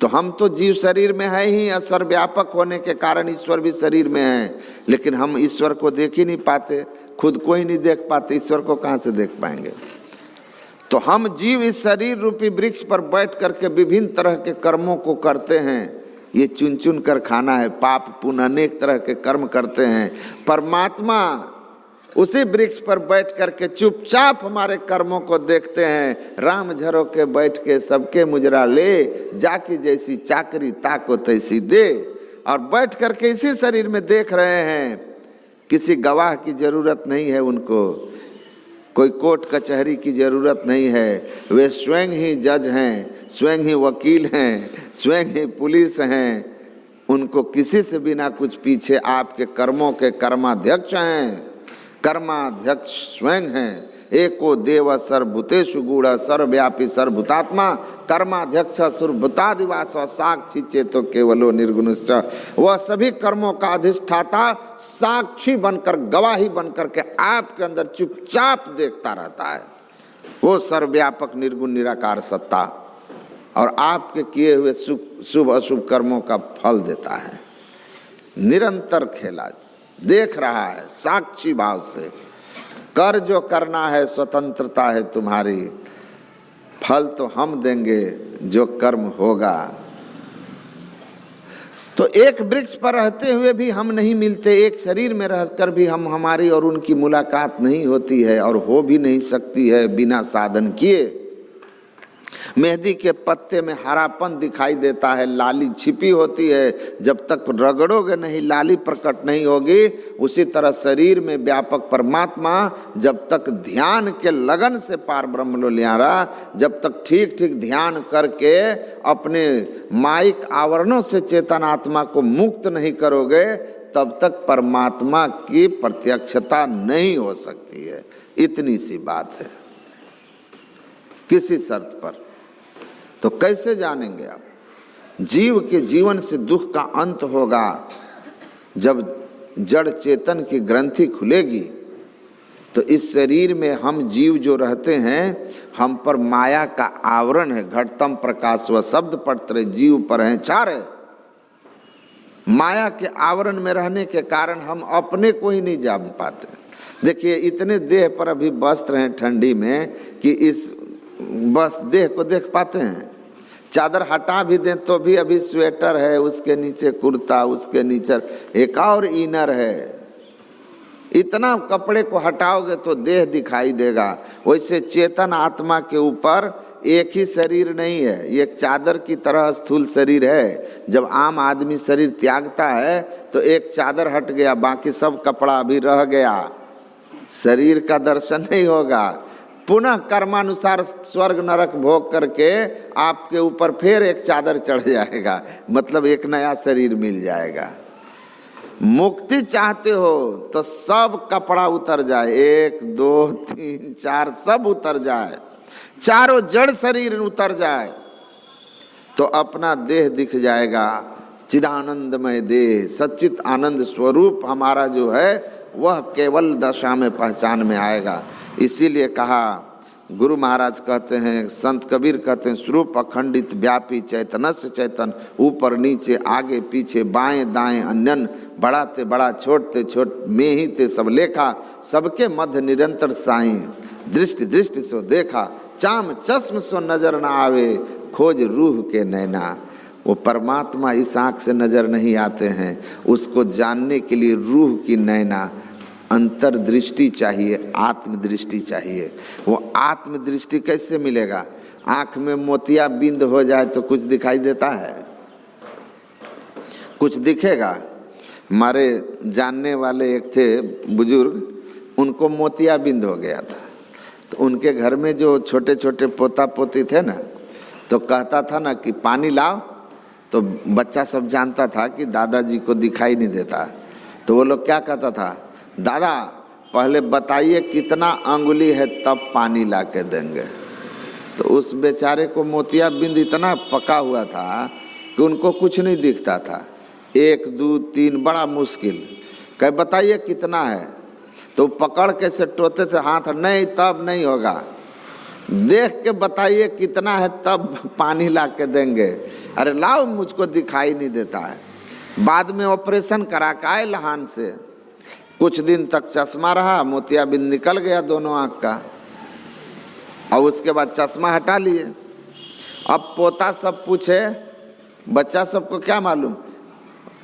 S1: तो हम तो जीव शरीर में है ही, और सर्वव्यापक होने के कारण ईश्वर भी शरीर में है। लेकिन हम ईश्वर को देख ही नहीं पाते, खुद को ही नहीं देख पाते, ईश्वर को कहाँ से देख पाएंगे? तो हम जीव इस शरीर रूपी वृक्ष पर बैठ करके विभिन्न तरह के कर्मों को करते हैं। ये चुन चुन कर खाना है, पाप पुण्य अनेक तरह के कर्म करते हैं। परमात्मा उसी वृक्ष पर बैठ करके चुपचाप हमारे कर्मों को देखते हैं। राम झरो के बैठ के सबके मुजरा ले, जाकी जैसी चाकरी ताको तैसी दे। और बैठ करके इसी शरीर में देख रहे हैं। किसी गवाह की जरूरत नहीं है उनको, कोई कोर्ट कचहरी की जरूरत नहीं है। वे स्वयं ही जज हैं, स्वयं ही वकील हैं, स्वयं ही पुलिस हैं। उनको किसी से बिना कुछ पीछे आपके कर्मों के कर्माध्यक्ष हैं, कर्माध्यक्ष स्वयं हैं। एको देव सर्वभूतेषु गूढ़ सर्वव्यापी सर्वभूतात्मा कर्माध्यक्ष सर्वभूतादिवास साक्षी चेतो केवलो निर्गुणश्च। वह सभी कर्मों का अधिष्ठाता साक्षी बनकर गवाही बनकर के आपके अंदर चुपचाप देखता रहता है। वो सर्वव्यापक निर्गुण निराकार सत्ता और आपके किए हुए शुभ अशुभ कर्मों का फल देता है। निरंतर खेला देख रहा है साक्षी भाव से। कर जो करना है स्वतंत्रता है तुम्हारी, फल तो हम देंगे जो कर्म होगा। तो एक वृक्ष पर रहते हुए भी हम नहीं मिलते, एक शरीर में रहकर भी हमारी और उनकी मुलाकात नहीं होती है और हो भी नहीं सकती है बिना साधन किए। मेहंदी के पत्ते में हरापन दिखाई देता है, लाली छिपी होती है, जब तक रगड़ोगे नहीं लाली प्रकट नहीं होगी। उसी तरह शरीर में व्यापक परमात्मा जब तक ध्यान के लगन से पार ब्रह्म लो लियारा, जब तक ठीक ठीक ध्यान करके अपने माइक आवरणों से चेतन आत्मा को मुक्त नहीं करोगे, तब तक परमात्मा की प्रत्यक्षता नहीं हो सकती है। इतनी सी बात है। किसी शर्त पर तो कैसे जानेंगे आप? जीव के जीवन से दुख का अंत होगा जब जड़ चेतन की ग्रंथि खुलेगी। तो इस शरीर में हम जीव जो रहते हैं, हम पर माया का आवरण है। घटतम प्रकाश व शब्द पत्र जीव पर हैं चार। माया के आवरण में रहने के कारण हम अपने को ही नहीं जान पाते। देखिए इतने देह पर अभी वस्त्र हैं ठंडी में कि इस बस देह को देख पाते हैं। चादर हटा भी दें तो भी अभी स्वेटर है, उसके नीचे कुर्ता, उसके नीचे एक और इनर है। इतना कपड़े को हटाओगे तो देह दिखाई देगा। वैसे चेतन आत्मा के ऊपर एक ही शरीर नहीं है, ये एक चादर की तरह स्थूल शरीर है। जब आम आदमी शरीर त्यागता है तो एक चादर हट गया, बाकी सब कपड़ा अभी रह गया, शरीर का दर्शन नहीं होगा। पुनः कर्मानुसार स्वर्ग नरक भोग करके आपके ऊपर फिर एक चादर चढ़ जाएगा, मतलब एक नया शरीर मिल जाएगा। मुक्ति चाहते हो तो सब कपड़ा उतर जाए, 1 2 3 4 सब उतर जाए, चारों जड़ शरीर उतर जाए तो अपना देह दिख जाएगा। चिदानंदमय देह, सच्चित आनंद स्वरूप हमारा जो है वह केवल दशा में पहचान में आएगा। इसीलिए कहा, गुरु महाराज कहते हैं, संत कबीर कहते हैं, स्वरूप अखंडित व्यापी चैतन्य चैतन, ऊपर नीचे आगे पीछे बाएं दाएं अन्यन, बड़ा ते बड़ा छोट ते छोट, में ही ते सब लेखा, सबके मध्य निरंतर साईं, दृष्टि दृष्टि सो देखा, चाम चश्म सो नजर न आवे, खोज रूह के नैना। वो परमात्मा इस आँख से नजर नहीं आते हैं, उसको जानने के लिए रूह की नैना, अंतर्दृष्टि चाहिए, आत्मदृष्टि चाहिए। वो आत्मदृष्टि कैसे मिलेगा? आँख में मोतिया बिंद हो जाए तो कुछ दिखाई देता है? कुछ दिखेगा? हमारे जानने वाले एक थे बुजुर्ग, उनको मोतिया बिंद हो गया था। तो उनके घर में जो छोटे छोटे पोता पोती थे ना, तो कहता था ना कि पानी लाओ, तो बच्चा सब जानता था कि दादाजी को दिखाई नहीं देता। तो वो लोग क्या कहता था, दादा पहले बताइए कितना अंगुली है तब पानी ला के देंगे। तो उस बेचारे को मोतिया बिंद इतना पका हुआ था कि उनको कुछ नहीं दिखता था। 1 2 3 बड़ा मुश्किल, कह बताइए कितना है, तो पकड़ के से टोते थे हाथ, नहीं तब नहीं होगा, देख के बताइए कितना है तब पानी ला के देंगे। अरे लाओ, मुझको दिखाई नहीं देता है। बाद में ऑपरेशन करा के आए लहान से, कुछ दिन तक चश्मा रहा, मोतियाबिंद निकल गया दोनों आँख का, और उसके बाद चश्मा हटा लिए। अब पोता सब पूछे, बच्चा सबको क्या मालूम,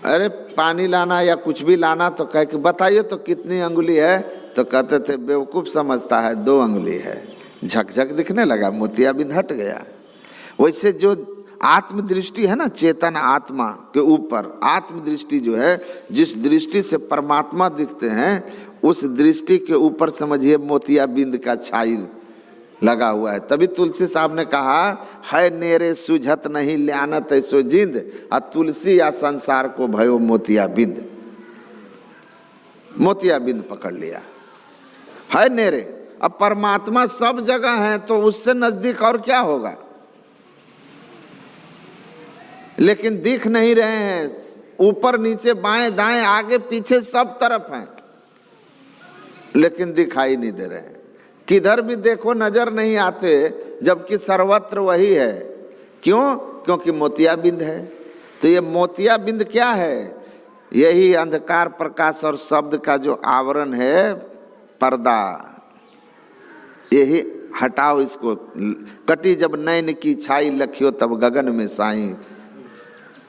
S1: अरे पानी लाना या कुछ भी लाना तो कह के बताइए तो कितनी अंगुली है, तो कहते थे बेवकूफ़ समझता है 2 अंगुली है। झकझक दिखने लगा, मोतियाबिंद हट गया। वैसे जो आत्मदृष्टि है ना, चेतन आत्मा के ऊपर आत्मदृष्टि जो है, जिस दृष्टि से परमात्मा दिखते हैं, उस दृष्टि के ऊपर समझिए मोतियाबिंद का छाई लगा हुआ है। तभी तुलसी साहब ने कहा, है नेरे सुझत नहीं ल्यानत ऐसो जिंद, आ तुलसी या संसार को भयो मोतियाबिंद। मोतियाबिंद पकड़ लिया, है नेरे, अब परमात्मा सब जगह है तो उससे नजदीक और क्या होगा, लेकिन दिख नहीं रहे हैं। ऊपर नीचे बाएं दाएं आगे पीछे सब तरफ हैं, लेकिन दिखाई नहीं दे रहे हैं। किधर भी देखो नजर नहीं आते, जबकि सर्वत्र वही है। क्यों? क्योंकि मोतियाबिंद है। तो ये मोतियाबिंद क्या है? यही अंधकार प्रकाश और शब्द का जो आवरण है, पर्दा, यही हटाओ इसको। कटी जब नैन की छाई लखियो तब गगन में साई।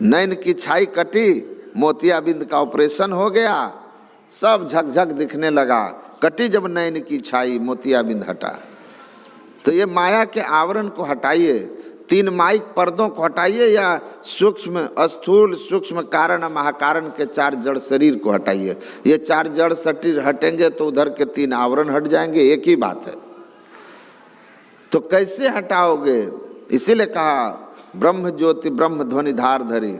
S1: नैन की छाई कटी, मोतियाबिंद का ऑपरेशन हो गया, सब झकझक दिखने लगा। कटी जब नैन की छाई, मोतियाबिंद हटा। तो ये माया के आवरण को हटाइए, तीन माइक पर्दों को हटाइए, या सूक्ष्म स्थूल सूक्ष्म कारण महाकारण के चार जड़ शरीर को हटाइए। ये चार जड़ शरीर हटेंगे तो उधर के तीन आवरण हट जाएंगे, एक ही बात है। तो कैसे हटाओगे? इसीलिए कहा ब्रह्म ज्योति ब्रह्म ध्वनि धार धरी।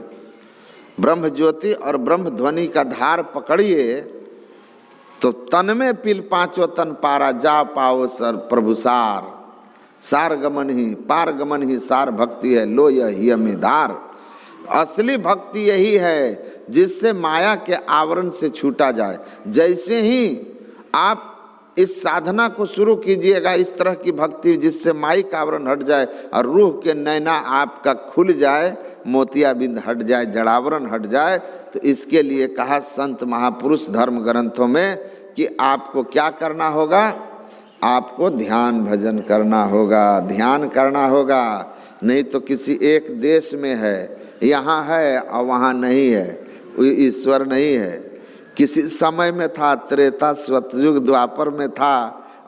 S1: ब्रह्म ज्योति और ब्रह्म ध्वनि का धार पकड़िए तो तन में पिल पांचों तन पारा, जा पाओ सर प्रभु सार। सार गमन ही पार गमन ही सार भक्ति है, लो यह में धार। असली भक्ति यही है जिससे माया के आवरण से छूटा जाए। जैसे ही आप इस साधना को शुरू कीजिएगा, इस तरह की भक्ति जिससे माया का आवरण हट जाए और रूह के नैना आपका खुल जाए, मोतियाबिंद हट जाए, जड़ावरण हट जाए, तो इसके लिए कहा संत महापुरुष धर्म ग्रंथों में कि आपको क्या करना होगा? आपको ध्यान भजन करना होगा, ध्यान करना होगा। नहीं तो किसी एक देश में है, यहाँ है और वहाँ नहीं है, ईश्वर नहीं है। किसी समय में था, त्रेता सतयुग द्वापर में था,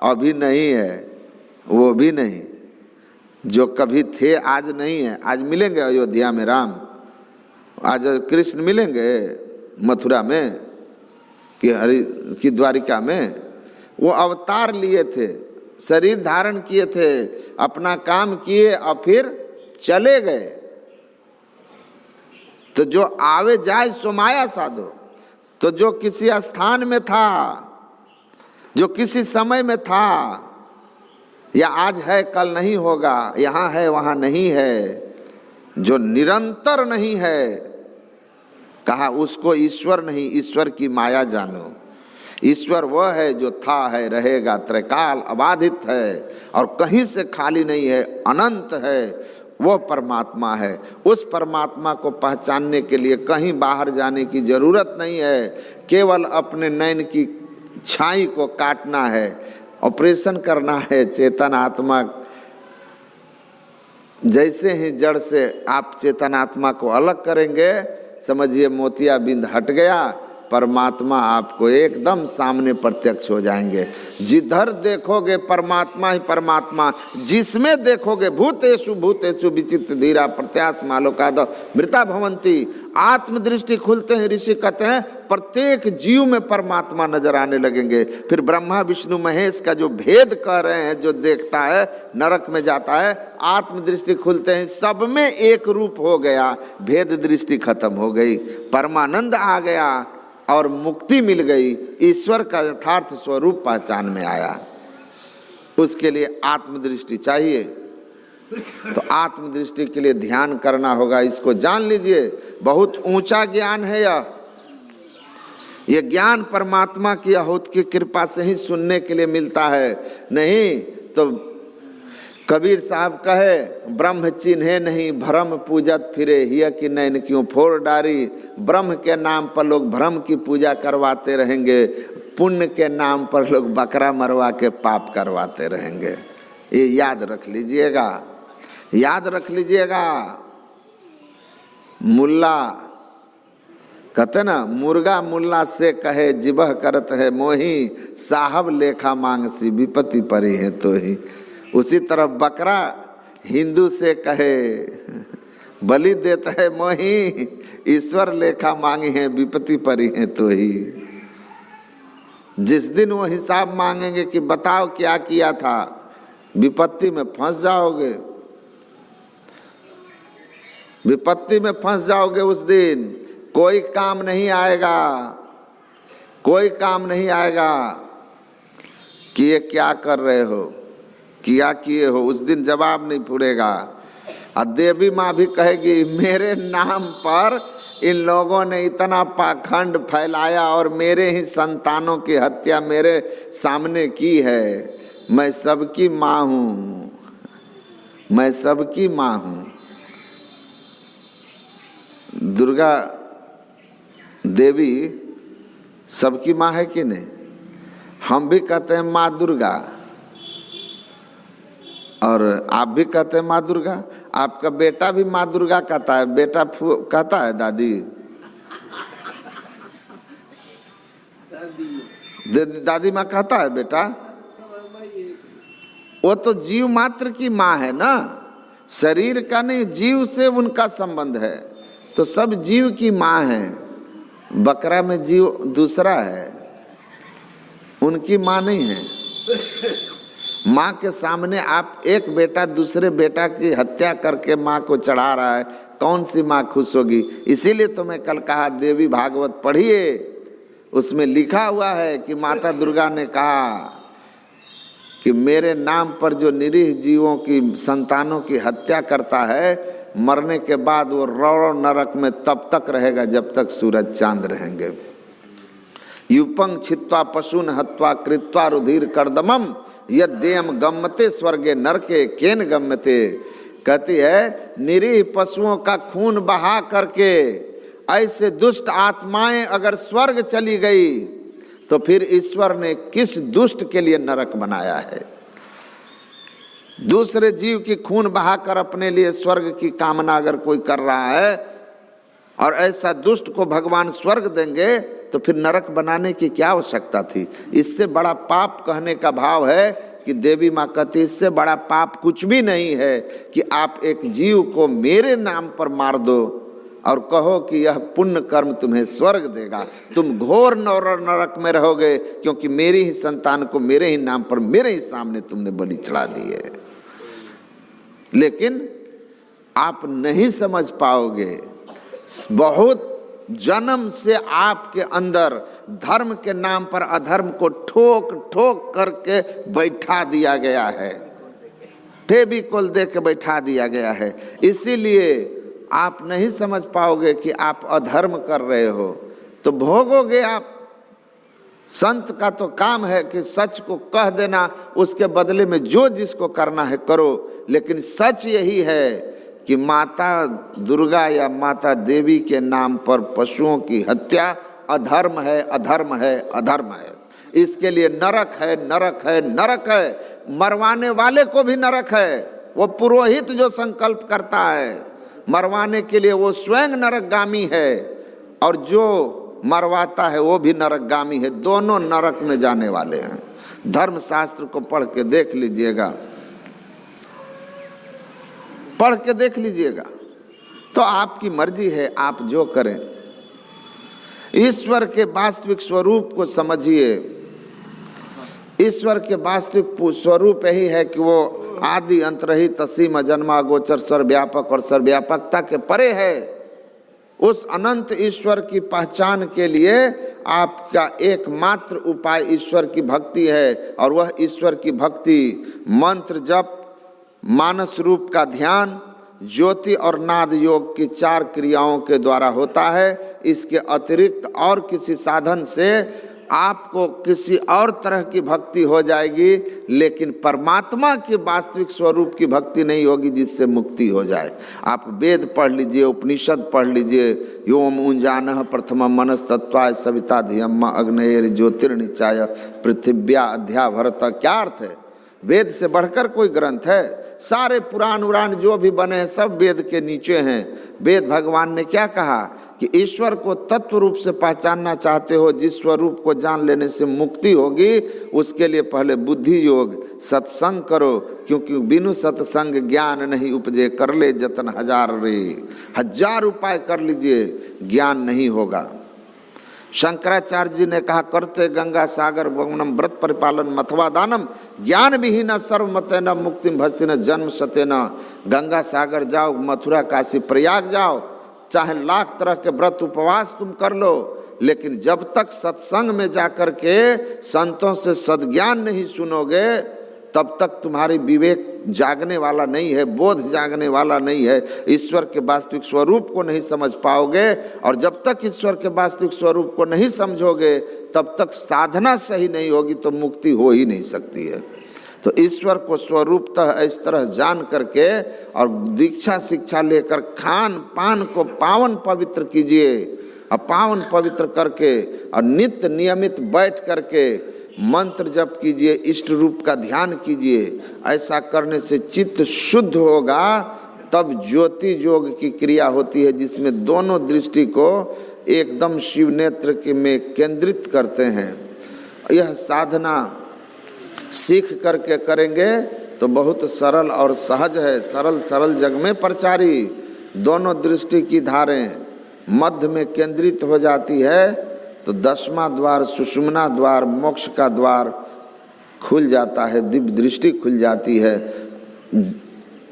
S1: अभी नहीं है, वो भी नहीं। जो कभी थे आज नहीं है। आज मिलेंगे अयोध्या में राम, आज कृष्ण मिलेंगे मथुरा में कि हरि की द्वारिका में? वो अवतार लिए थे, शरीर धारण किए थे, अपना काम किए और फिर चले गए। तो जो आवे जाए सो माया साधो। तो जो किसी स्थान में था, जो किसी समय में था, या आज है कल नहीं होगा, यहाँ है वहाँ नहीं है, जो निरंतर नहीं है, कहा उसको ईश्वर नहीं, ईश्वर की माया जानो। ईश्वर वह है जो था है रहेगा, त्रैकाल अबाधित है और कहीं से खाली नहीं है, अनंत है, वह परमात्मा है। उस परमात्मा को पहचानने के लिए कहीं बाहर जाने की जरूरत नहीं है, केवल अपने नैन की छाई को काटना है, ऑपरेशन करना है। चेतन आत्मा, जैसे ही जड़ से आप चेतन आत्मा को अलग करेंगे, समझिए मोतियाबिंद हट गया, परमात्मा आपको एकदम सामने प्रत्यक्ष हो जाएंगे। जिधर देखोगे परमात्मा ही परमात्मा, जिसमें देखोगे भूतेषु भूतेषु विचित्र धीरा प्रत्यास मालोकाद मृता भवंती। आत्मदृष्टि खुलते हैं, ऋषि कहते हैं प्रत्येक जीव में परमात्मा नजर आने लगेंगे। फिर ब्रह्मा विष्णु महेश का जो भेद कह रहे हैं, जो देखता है नरक में जाता है, आत्मदृष्टि खुलते हैं, सब में एक रूप हो गया, भेद दृष्टि खत्म हो गई, परमानंद आ गया और मुक्ति मिल गई, ईश्वर का यथार्थ स्वरूप पहचान में आया। उसके लिए आत्मदृष्टि चाहिए। तो आत्मदृष्टि के लिए ध्यान करना होगा। इसको जान लीजिए, बहुत ऊंचा ज्ञान है यह ज्ञान परमात्मा की अहोत की कृपा से ही सुनने के लिए मिलता है। नहीं तो कबीर साहब कहे, ब्रह्म चिन्हे नहीं भ्रम पूजत फिरे, हिया की नैन क्यों फोड़ डारी। ब्रह्म के नाम पर लोग भ्रम की पूजा करवाते रहेंगे, पुण्य के नाम पर लोग बकरा मरवा के पाप करवाते रहेंगे। ये याद रख लीजिएगा, याद रख लीजिएगा। मुल्ला कहते ना, मुर्गा मुल्ला से कहे जिबह करत है मोही, साहब लेखा मांग सी विपत्ति परी है तो ही। उसी तरह बकरा हिंदू से कहे बलि देता है मोही, ईश्वर लेखा मांगी है विपत्ति परी है तो ही। जिस दिन वो हिसाब मांगेंगे कि बताओ क्या किया था, विपत्ति में फंस जाओगे, विपत्ति में फंस जाओगे। उस दिन कोई काम नहीं आएगा, कोई काम नहीं आएगा। कि ये क्या कर रहे हो, क्या किए हो, उस दिन जवाब नहीं पूछेगा। और देवी माँ भी कहेगी मेरे नाम पर इन लोगों ने इतना पाखंड फैलाया और मेरे ही संतानों की हत्या मेरे सामने की है। मैं सबकी माँ हूँ, मैं सबकी माँ हूँ। दुर्गा देवी सबकी माँ है कि नहीं? हम भी कहते हैं माँ दुर्गा और आप भी कहते हैं माँ दुर्गा। आपका बेटा भी माँ दुर्गा कहता है, बेटा कहता है दादी, दादी माँ कहता है बेटा। वो तो जीव मात्र की माँ है ना, शरीर का नहीं, जीव से उनका संबंध है। तो सब जीव की माँ है। बकरा में जीव दूसरा है, उनकी माँ नहीं है। माँ के सामने आप एक बेटा दूसरे बेटा की हत्या करके माँ को चढ़ा रहा है, कौन सी माँ खुश होगी? इसीलिए तो मैं कल कहा देवी भागवत पढ़िए, उसमें लिखा हुआ है कि माता दुर्गा ने कहा कि मेरे नाम पर जो निरीह जीवों की संतानों की हत्या करता है, मरने के बाद वो रौरव नरक में तब तक रहेगा जब तक सूरज चांद रहेंगे। युपंग छित्वा पशुन हत्वा कृत्वा रुधिर कर्दमम यद्यम गम्यते स्वर्गे नरके केन गम्यते। कहती है निरीह पशुओं का खून बहा करके ऐसे दुष्ट आत्माएं अगर स्वर्ग चली गई तो फिर ईश्वर ने किस दुष्ट के लिए नरक बनाया है? दूसरे जीव की खून बहाकर अपने लिए स्वर्ग की कामना अगर कोई कर रहा है और ऐसा दुष्ट को भगवान स्वर्ग देंगे तो फिर नरक बनाने की क्या आवश्यकता थी? इससे बड़ा पाप कहने का भाव है कि देवी माँ कहती इससे बड़ा पाप कुछ भी नहीं है कि आप एक जीव को मेरे नाम पर मार दो और कहो कि यह पुण्य कर्म तुम्हें स्वर्ग देगा। तुम घोर नरक में रहोगे क्योंकि मेरी ही संतान को मेरे ही नाम पर मेरे ही सामने तुमने बलि चढ़ा दी है। लेकिन आप नहीं समझ पाओगे, बहुत जन्म से आपके अंदर धर्म के नाम पर अधर्म को ठोक ठोक करके बैठा दिया गया है, फेविकोल दे के बैठा दिया गया है। इसीलिए आप नहीं समझ पाओगे कि आप अधर्म कर रहे हो तो भोगोगे आप। संत का तो काम है कि सच को कह देना, उसके बदले में जो जिसको करना है करो। लेकिन सच यही है कि माता दुर्गा या माता देवी के नाम पर पशुओं की हत्या अधर्म है, अधर्म है, अधर्म है। इसके लिए नरक है, नरक है, नरक है। मरवाने वाले को भी नरक है। वो पुरोहित जो संकल्प करता है मरवाने के लिए वो स्वयं नरकगामी है, और जो मरवाता है वो भी नरकगामी है। दोनों नरक में जाने वाले हैं। धर्मशास्त्र को पढ़ के देख लीजिएगा, पढ़ के देख लीजिएगा। तो आपकी मर्जी है, आप जो करें। ईश्वर के वास्तविक स्वरूप को समझिए। ईश्वर के वास्तविक स्वरूप यही है कि वो आदि अंतरहित असीम अजन्मा गोचर सर्वव्यापक और सर्वव्यापकता के परे है। उस अनंत ईश्वर की पहचान के लिए आपका एकमात्र उपाय ईश्वर की भक्ति है, और वह ईश्वर की भक्ति मंत्र जप, मानस रूप का ध्यान, ज्योति और नाद योग की 4 क्रियाओं के द्वारा होता है। इसके अतिरिक्त और किसी साधन से आपको किसी और तरह की भक्ति हो जाएगी, लेकिन परमात्मा के वास्तविक स्वरूप की भक्ति नहीं होगी जिससे मुक्ति हो जाए। आप वेद पढ़ लीजिए, उपनिषद पढ़ लीजिए। योम उंजानः प्रथमं मनस्तत्वाय सविता धियम अग्नेयर ज्योतिर्निचाय पृथिव्या अध्या भरत। क्या अर्थ है? वेद से बढ़कर कोई ग्रंथ है? सारे पुराण उरान जो भी बने हैं सब वेद के नीचे हैं। वेद भगवान ने क्या कहा कि ईश्वर को तत्व रूप से पहचानना चाहते हो, जिस स्वरूप को जान लेने से मुक्ति होगी, उसके लिए पहले बुद्धि योग सत्संग करो, क्योंकि बिनु सत्संग ज्ञान नहीं उपजे। कर ले जतन हजार रे, 1000 उपाय कर लीजिए, ज्ञान नहीं होगा। शंकराचार्य जी ने कहा करते गंगा सागर वमनम व्रत परिपालन मथवा दानम ज्ञान विहीन सर्वमतेन मुक्तिम भजति न जन्म सतेन। गंगा सागर जाओ, मथुरा काशी प्रयाग जाओ, चाहे लाख तरह के व्रत उपवास तुम कर लो, लेकिन जब तक सत्संग में जाकर के संतों से सद्ज्ञान नहीं सुनोगे तब तक तुम्हारी विवेक जागने वाला नहीं है, बोध जागने वाला नहीं है, ईश्वर के वास्तविक स्वरूप को नहीं समझ पाओगे। और जब तक ईश्वर के वास्तविक स्वरूप को नहीं समझोगे तब तक साधना सही नहीं होगी, तो मुक्ति हो ही नहीं सकती है। तो ईश्वर को स्वरूपतः इस तरह जान करके और दीक्षा शिक्षा लेकर खान पान को पावन पवित्र कीजिए, और पावन पवित्र करके और नित्य नियमित बैठ करके मंत्र जप कीजिए, इष्ट रूप का ध्यान कीजिए। ऐसा करने से चित्त शुद्ध होगा, तब ज्योति योग की क्रिया होती है, जिसमें दोनों दृष्टि को एकदम शिव नेत्र के में केंद्रित करते हैं। यह साधना सीख करके करेंगे तो बहुत सरल और सहज है। सरल सरल जग में प्रचारी, दोनों दृष्टि की धारें मध्य में केंद्रित हो जाती है, तो 10वां द्वार सुषुम्ना द्वार मोक्ष का द्वार खुल जाता है, दिव्य दृष्टि खुल जाती है।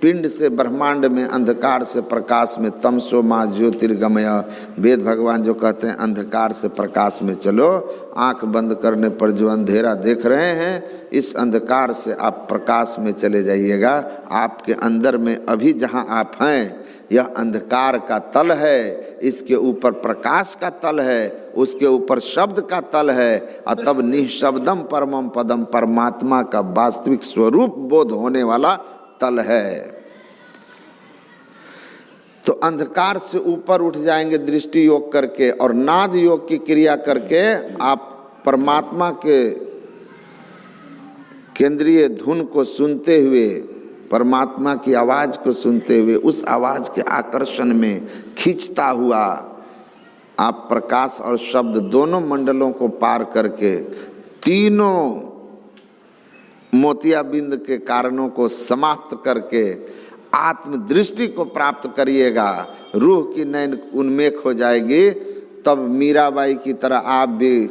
S1: पिंड से ब्रह्मांड में, अंधकार से प्रकाश में, तमसो माँ ज्योतिर्गमय। वेद भगवान जो कहते हैं अंधकार से प्रकाश में चलो, आंख बंद करने पर जो अंधेरा देख रहे हैं, इस अंधकार से आप प्रकाश में चले जाइएगा। आपके अंदर में अभी जहाँ आप हैं यह अंधकार का तल है, इसके ऊपर प्रकाश का तल है, उसके ऊपर शब्द का तल है, और तब निःशब्दम परमम पदम परमात्मा का वास्तविक स्वरूप बोध होने वाला तल है। तो अंधकार से ऊपर उठ जाएंगे दृष्टि योग करके, और नाद योग की क्रिया करके आप परमात्मा के केंद्रीय धुन को सुनते हुए, परमात्मा की आवाज को सुनते हुए, उस आवाज के आकर्षण में खींचता हुआ आप प्रकाश और शब्द दोनों मंडलों को पार करके तीनों मोतियाबिंद के कारणों को समाप्त करके आत्मदृष्टि को प्राप्त करिएगा। रूह की नैन उन्मेख हो जाएगी, तब मीराबाई की तरह आप भी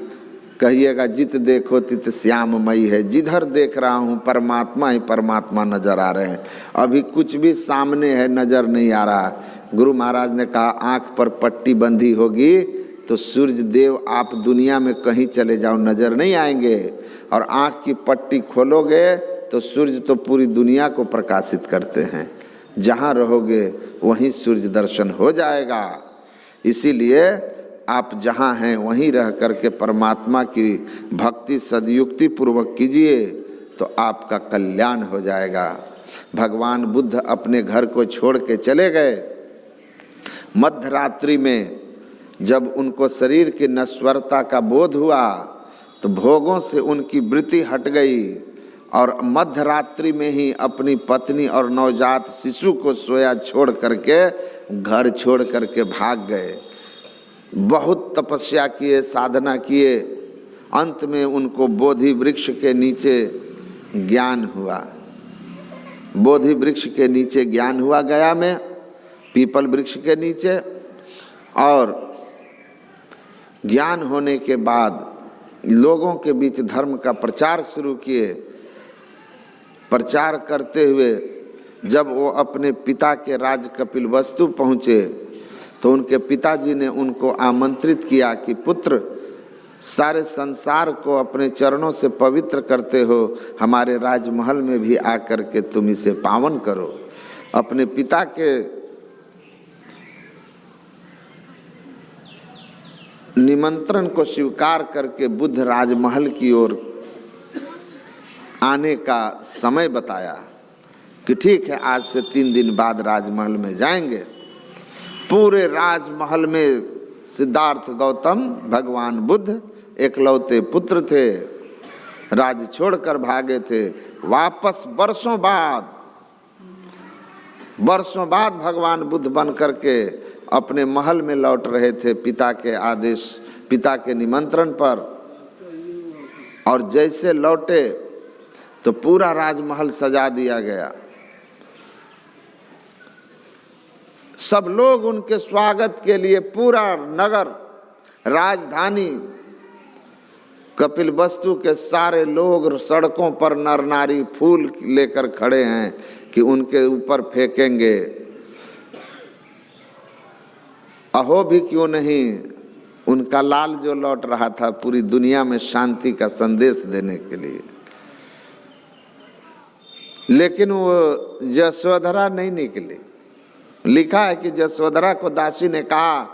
S1: कहिएगा, जित देखो तित श्याममयी है। जिधर देख रहा हूँ परमात्मा ही परमात्मा नजर आ रहे हैं, अभी कुछ भी सामने है नजर नहीं आ रहा। गुरु महाराज ने कहा आँख पर पट्टी बंधी होगी तो सूर्य देव आप दुनिया में कहीं चले जाओ नजर नहीं आएंगे, और आँख की पट्टी खोलोगे तो सूर्य तो पूरी दुनिया को प्रकाशित करते हैं, जहाँ रहोगे वहीं सूर्य दर्शन हो जाएगा। इसीलिए आप जहाँ हैं वहीं रह करके परमात्मा की भक्ति सदयुक्ति पूर्वक कीजिए, तो आपका कल्याण हो जाएगा। भगवान बुद्ध अपने घर को छोड़ के चले गए। मध्य रात्रि में जब उनको शरीर की नश्वरता का बोध हुआ तो भोगों से उनकी वृत्ति हट गई, और मध्य रात्रि में ही अपनी पत्नी और नवजात शिशु को सोया छोड़ करके घर छोड़ करके भाग गए। बहुत तपस्या किए, साधना किए, अंत में उनको बोधि वृक्ष के नीचे ज्ञान हुआ। बोधि वृक्ष के नीचे ज्ञान हुआ गया में, पीपल वृक्ष के नीचे। और ज्ञान होने के बाद लोगों के बीच धर्म का प्रचार शुरू किए। प्रचार करते हुए जब वो अपने पिता के राज कपिलवस्तु पहुँचे तो उनके पिताजी ने उनको आमंत्रित किया कि पुत्र, सारे संसार को अपने चरणों से पवित्र करते हो, हमारे राजमहल में भी आकर के तुम इसे पावन करो। अपने पिता के निमंत्रण को स्वीकार करके बुद्ध राजमहल की ओर आने का समय बताया कि ठीक है, आज से 3 दिन बाद राजमहल में जाएंगे। पूरे राजमहल में सिद्धार्थ गौतम भगवान बुद्ध एकलौते पुत्र थे, राज छोड़कर भागे थे। वापस वर्षों बाद भगवान बुद्ध बन करके अपने महल में लौट रहे थे, पिता के आदेश, पिता के निमंत्रण पर। और जैसे लौटे तो पूरा राजमहल सजा दिया गया। सब लोग उनके स्वागत के लिए, पूरा नगर, राजधानी कपिलवस्तु के सारे लोग सड़कों पर नर नारी फूल लेकर खड़े हैं कि उनके ऊपर फेंकेंगे। अहो भी क्यों नहीं, उनका लाल जो लौट रहा था पूरी दुनिया में शांति का संदेश देने के लिए, लेकिन वो यशोधरा नहीं निकली। लिखा है कि यशोधरा को दासी ने कहा,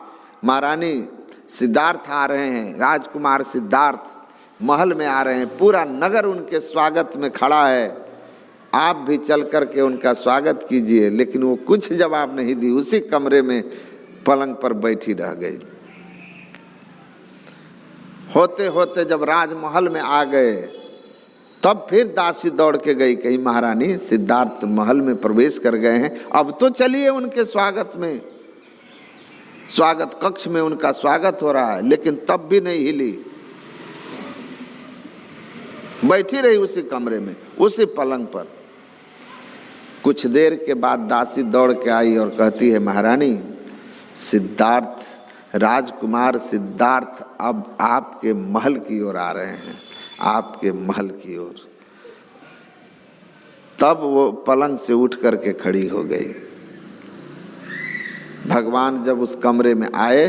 S1: महारानी सिद्धार्थ आ रहे हैं, राजकुमार सिद्धार्थ महल में आ रहे हैं, पूरा नगर उनके स्वागत में खड़ा है, आप भी चल कर के उनका स्वागत कीजिए। लेकिन वो कुछ जवाब नहीं दी, उसी कमरे में पलंग पर बैठी रह गई। होते होते जब राजमहल में आ गए तब फिर दासी दौड़ के गई, कही महारानी सिद्धार्थ महल में प्रवेश कर गए हैं, अब तो चलिए उनके स्वागत में, स्वागत कक्ष में उनका स्वागत हो रहा है। लेकिन तब भी नहीं हिली, बैठी रही उसी कमरे में, उसी पलंग पर। कुछ देर के बाद दासी दौड़ के आई और कहती है, महारानी सिद्धार्थ, राजकुमार सिद्धार्थ अब आपके महल की ओर आ रहे हैं, आपके महल की ओर। तब वो पलंग से उठ करके खड़ी हो गई। भगवान जब उस कमरे में आए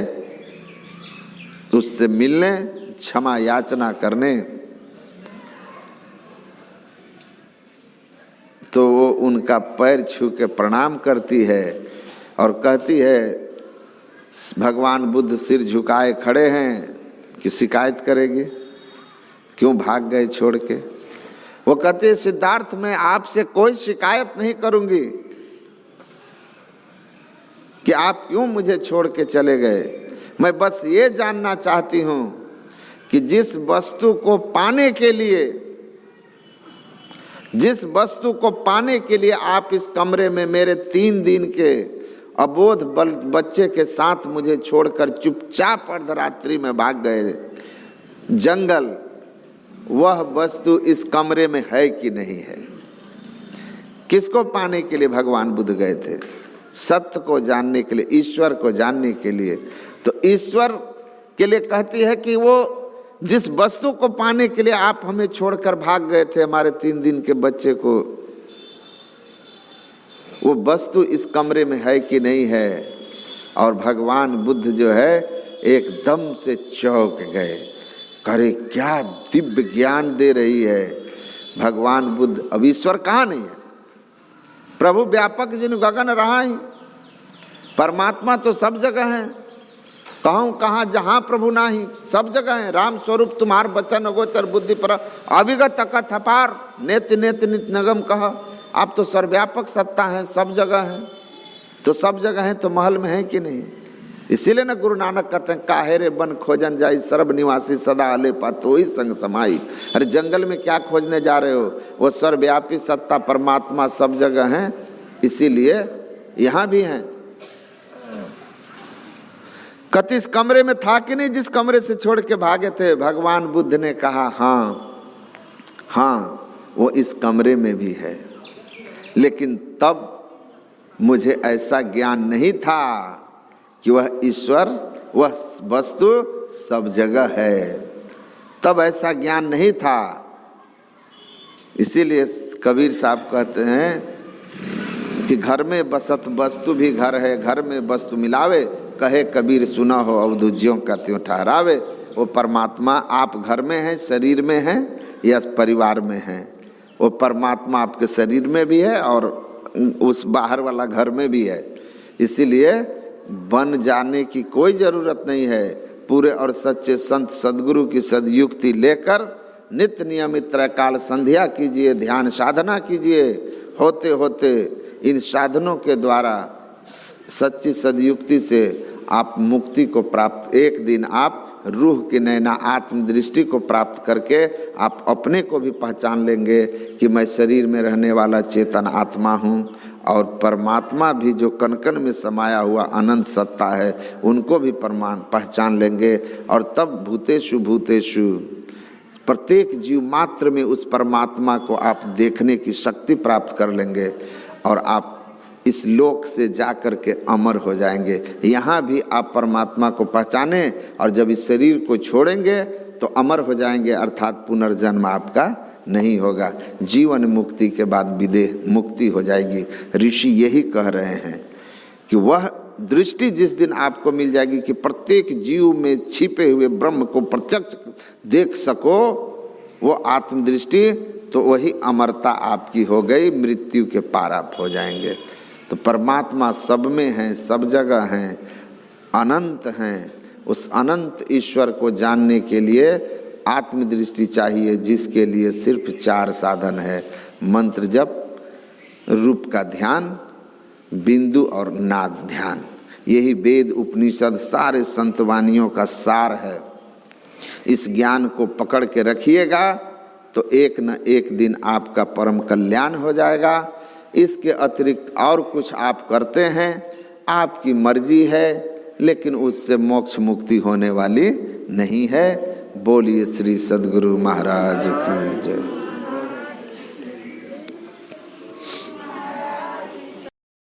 S1: उससे मिलने, क्षमा याचना करने, तो वो उनका पैर छू के प्रणाम करती है और कहती है, भगवान बुद्ध सिर झुकाए खड़े हैं कि शिकायत करेगी, क्यों भाग गए छोड़ के। वो कहते हैं, सिद्धार्थ मैं आपसे कोई शिकायत नहीं करूंगी कि आप क्यों मुझे छोड़ के चले गए, मैं बस ये जानना चाहती हूं कि जिस वस्तु को पाने के लिए आप इस कमरे में मेरे 3 दिन के अबोध बच्चे के साथ मुझे छोड़कर चुपचाप अर्धरात्रि में भाग गए जंगल, वह वस्तु इस कमरे में है कि नहीं है। किसको पाने के लिए भगवान बुद्ध गए थे? सत्य को जानने के लिए, ईश्वर को जानने के लिए। तो ईश्वर के लिए कहती है कि वो जिस वस्तु को पाने के लिए आप हमें छोड़कर भाग गए थे, हमारे 3 दिन के बच्चे को, वो वस्तु इस कमरे में है कि नहीं है। और भगवान बुद्ध जो है एकदम से चौंक गए, करे क्या दिव्य ज्ञान दे रही है भगवान बुद्ध। अब ईश्वर कहाँ नहीं है? प्रभु व्यापक जिन गगन रहा ही, परमात्मा तो सब जगह है, कहूँ कहाँ जहाँ प्रभु नाही, सब जगह है। राम स्वरूप तुम्हार बचन अगोचर बुद्धि पर, अविगत अकथ अपार, नेति नेति नित नगम कह। आप तो सर्वव्यापक सत्ता है, सब जगह है। तो सब जगह है तो महल में है कि नहीं? इसीलिए न गुरु नानक कहते हैं, काहे रे बन खोजन जाई, सर्व निवासी सदा अले पातो ही संग समाई। अरे जंगल में क्या खोजने जा रहे हो? वो सर्वव्यापी सत्ता परमात्मा सब जगह है, इसीलिए यहाँ भी हैं। कति इस कमरे में था कि नहीं जिस कमरे से छोड़ के भागे थे? भगवान बुद्ध ने कहा, हाँ वो इस कमरे में भी है, लेकिन तब मुझे ऐसा ज्ञान नहीं था कि वह ईश्वर, वह वस्तु सब जगह है। तब ऐसा ज्ञान नहीं था। इसीलिए कबीर साहब कहते हैं कि घर में बसत वस्तु भी घर है, घर में वस्तु मिलावे, कहे कबीर सुना हो अवधु ज्यों का त्यों ठहरावे। वो परमात्मा आप घर में हैं, शरीर में हैं या परिवार में हैं, वो परमात्मा आपके शरीर में भी है और उस बाहर वाला घर में भी है। इसीलिए बन जाने की कोई ज़रूरत नहीं है। पूरे और सच्चे संत सद्गुरु की सदयुक्ति लेकर नित्य नियमित त्रैकाल संध्या कीजिए, ध्यान साधना कीजिए। होते होते इन साधनों के द्वारा सच्ची सदयुक्ति से आप मुक्ति को प्राप्त, एक दिन आप रूह की नैना आत्मदृष्टि को प्राप्त करके आप अपने को भी पहचान लेंगे कि मैं शरीर में रहने वाला चेतन आत्मा हूँ, और परमात्मा भी जो कण कण में समाया हुआ अनंत सत्ता है उनको भी पहचान लेंगे। और तब भूतेषु भूतेषु, प्रत्येक जीव मात्र में उस परमात्मा को आप देखने की शक्ति प्राप्त कर लेंगे और आप इस लोक से जाकर के अमर हो जाएंगे। यहाँ भी आप परमात्मा को पहचाने और जब इस शरीर को छोड़ेंगे तो अमर हो जाएंगे, अर्थात पुनर्जन्म आपका नहीं होगा। जीवन मुक्ति के बाद विदेह मुक्ति हो जाएगी। ऋषि यही कह रहे हैं कि वह दृष्टि जिस दिन आपको मिल जाएगी कि प्रत्येक जीव में छिपे हुए ब्रह्म को प्रत्यक्ष देख सको, वो आत्मदृष्टि, तो वही अमरता आपकी हो गई, मृत्यु के पार आप हो जाएंगे। तो परमात्मा सब में है, सब जगह हैं, अनंत हैं। उस अनंत ईश्वर को जानने के लिए आत्मदृष्टि चाहिए, जिसके लिए सिर्फ 4 साधन है: मंत्र जप, रूप का ध्यान, बिंदु और नाद ध्यान। यही वेद उपनिषद सारे संतवानियों का सार है। इस ज्ञान को पकड़ के रखिएगा तो एक न एक दिन आपका परम कल्याण हो जाएगा। इसके अतिरिक्त और कुछ आप करते हैं, आपकी मर्जी है, लेकिन उससे मोक्ष मुक्ति होने वाली नहीं है। बोलिए श्री सद्गुरु महाराज की जय।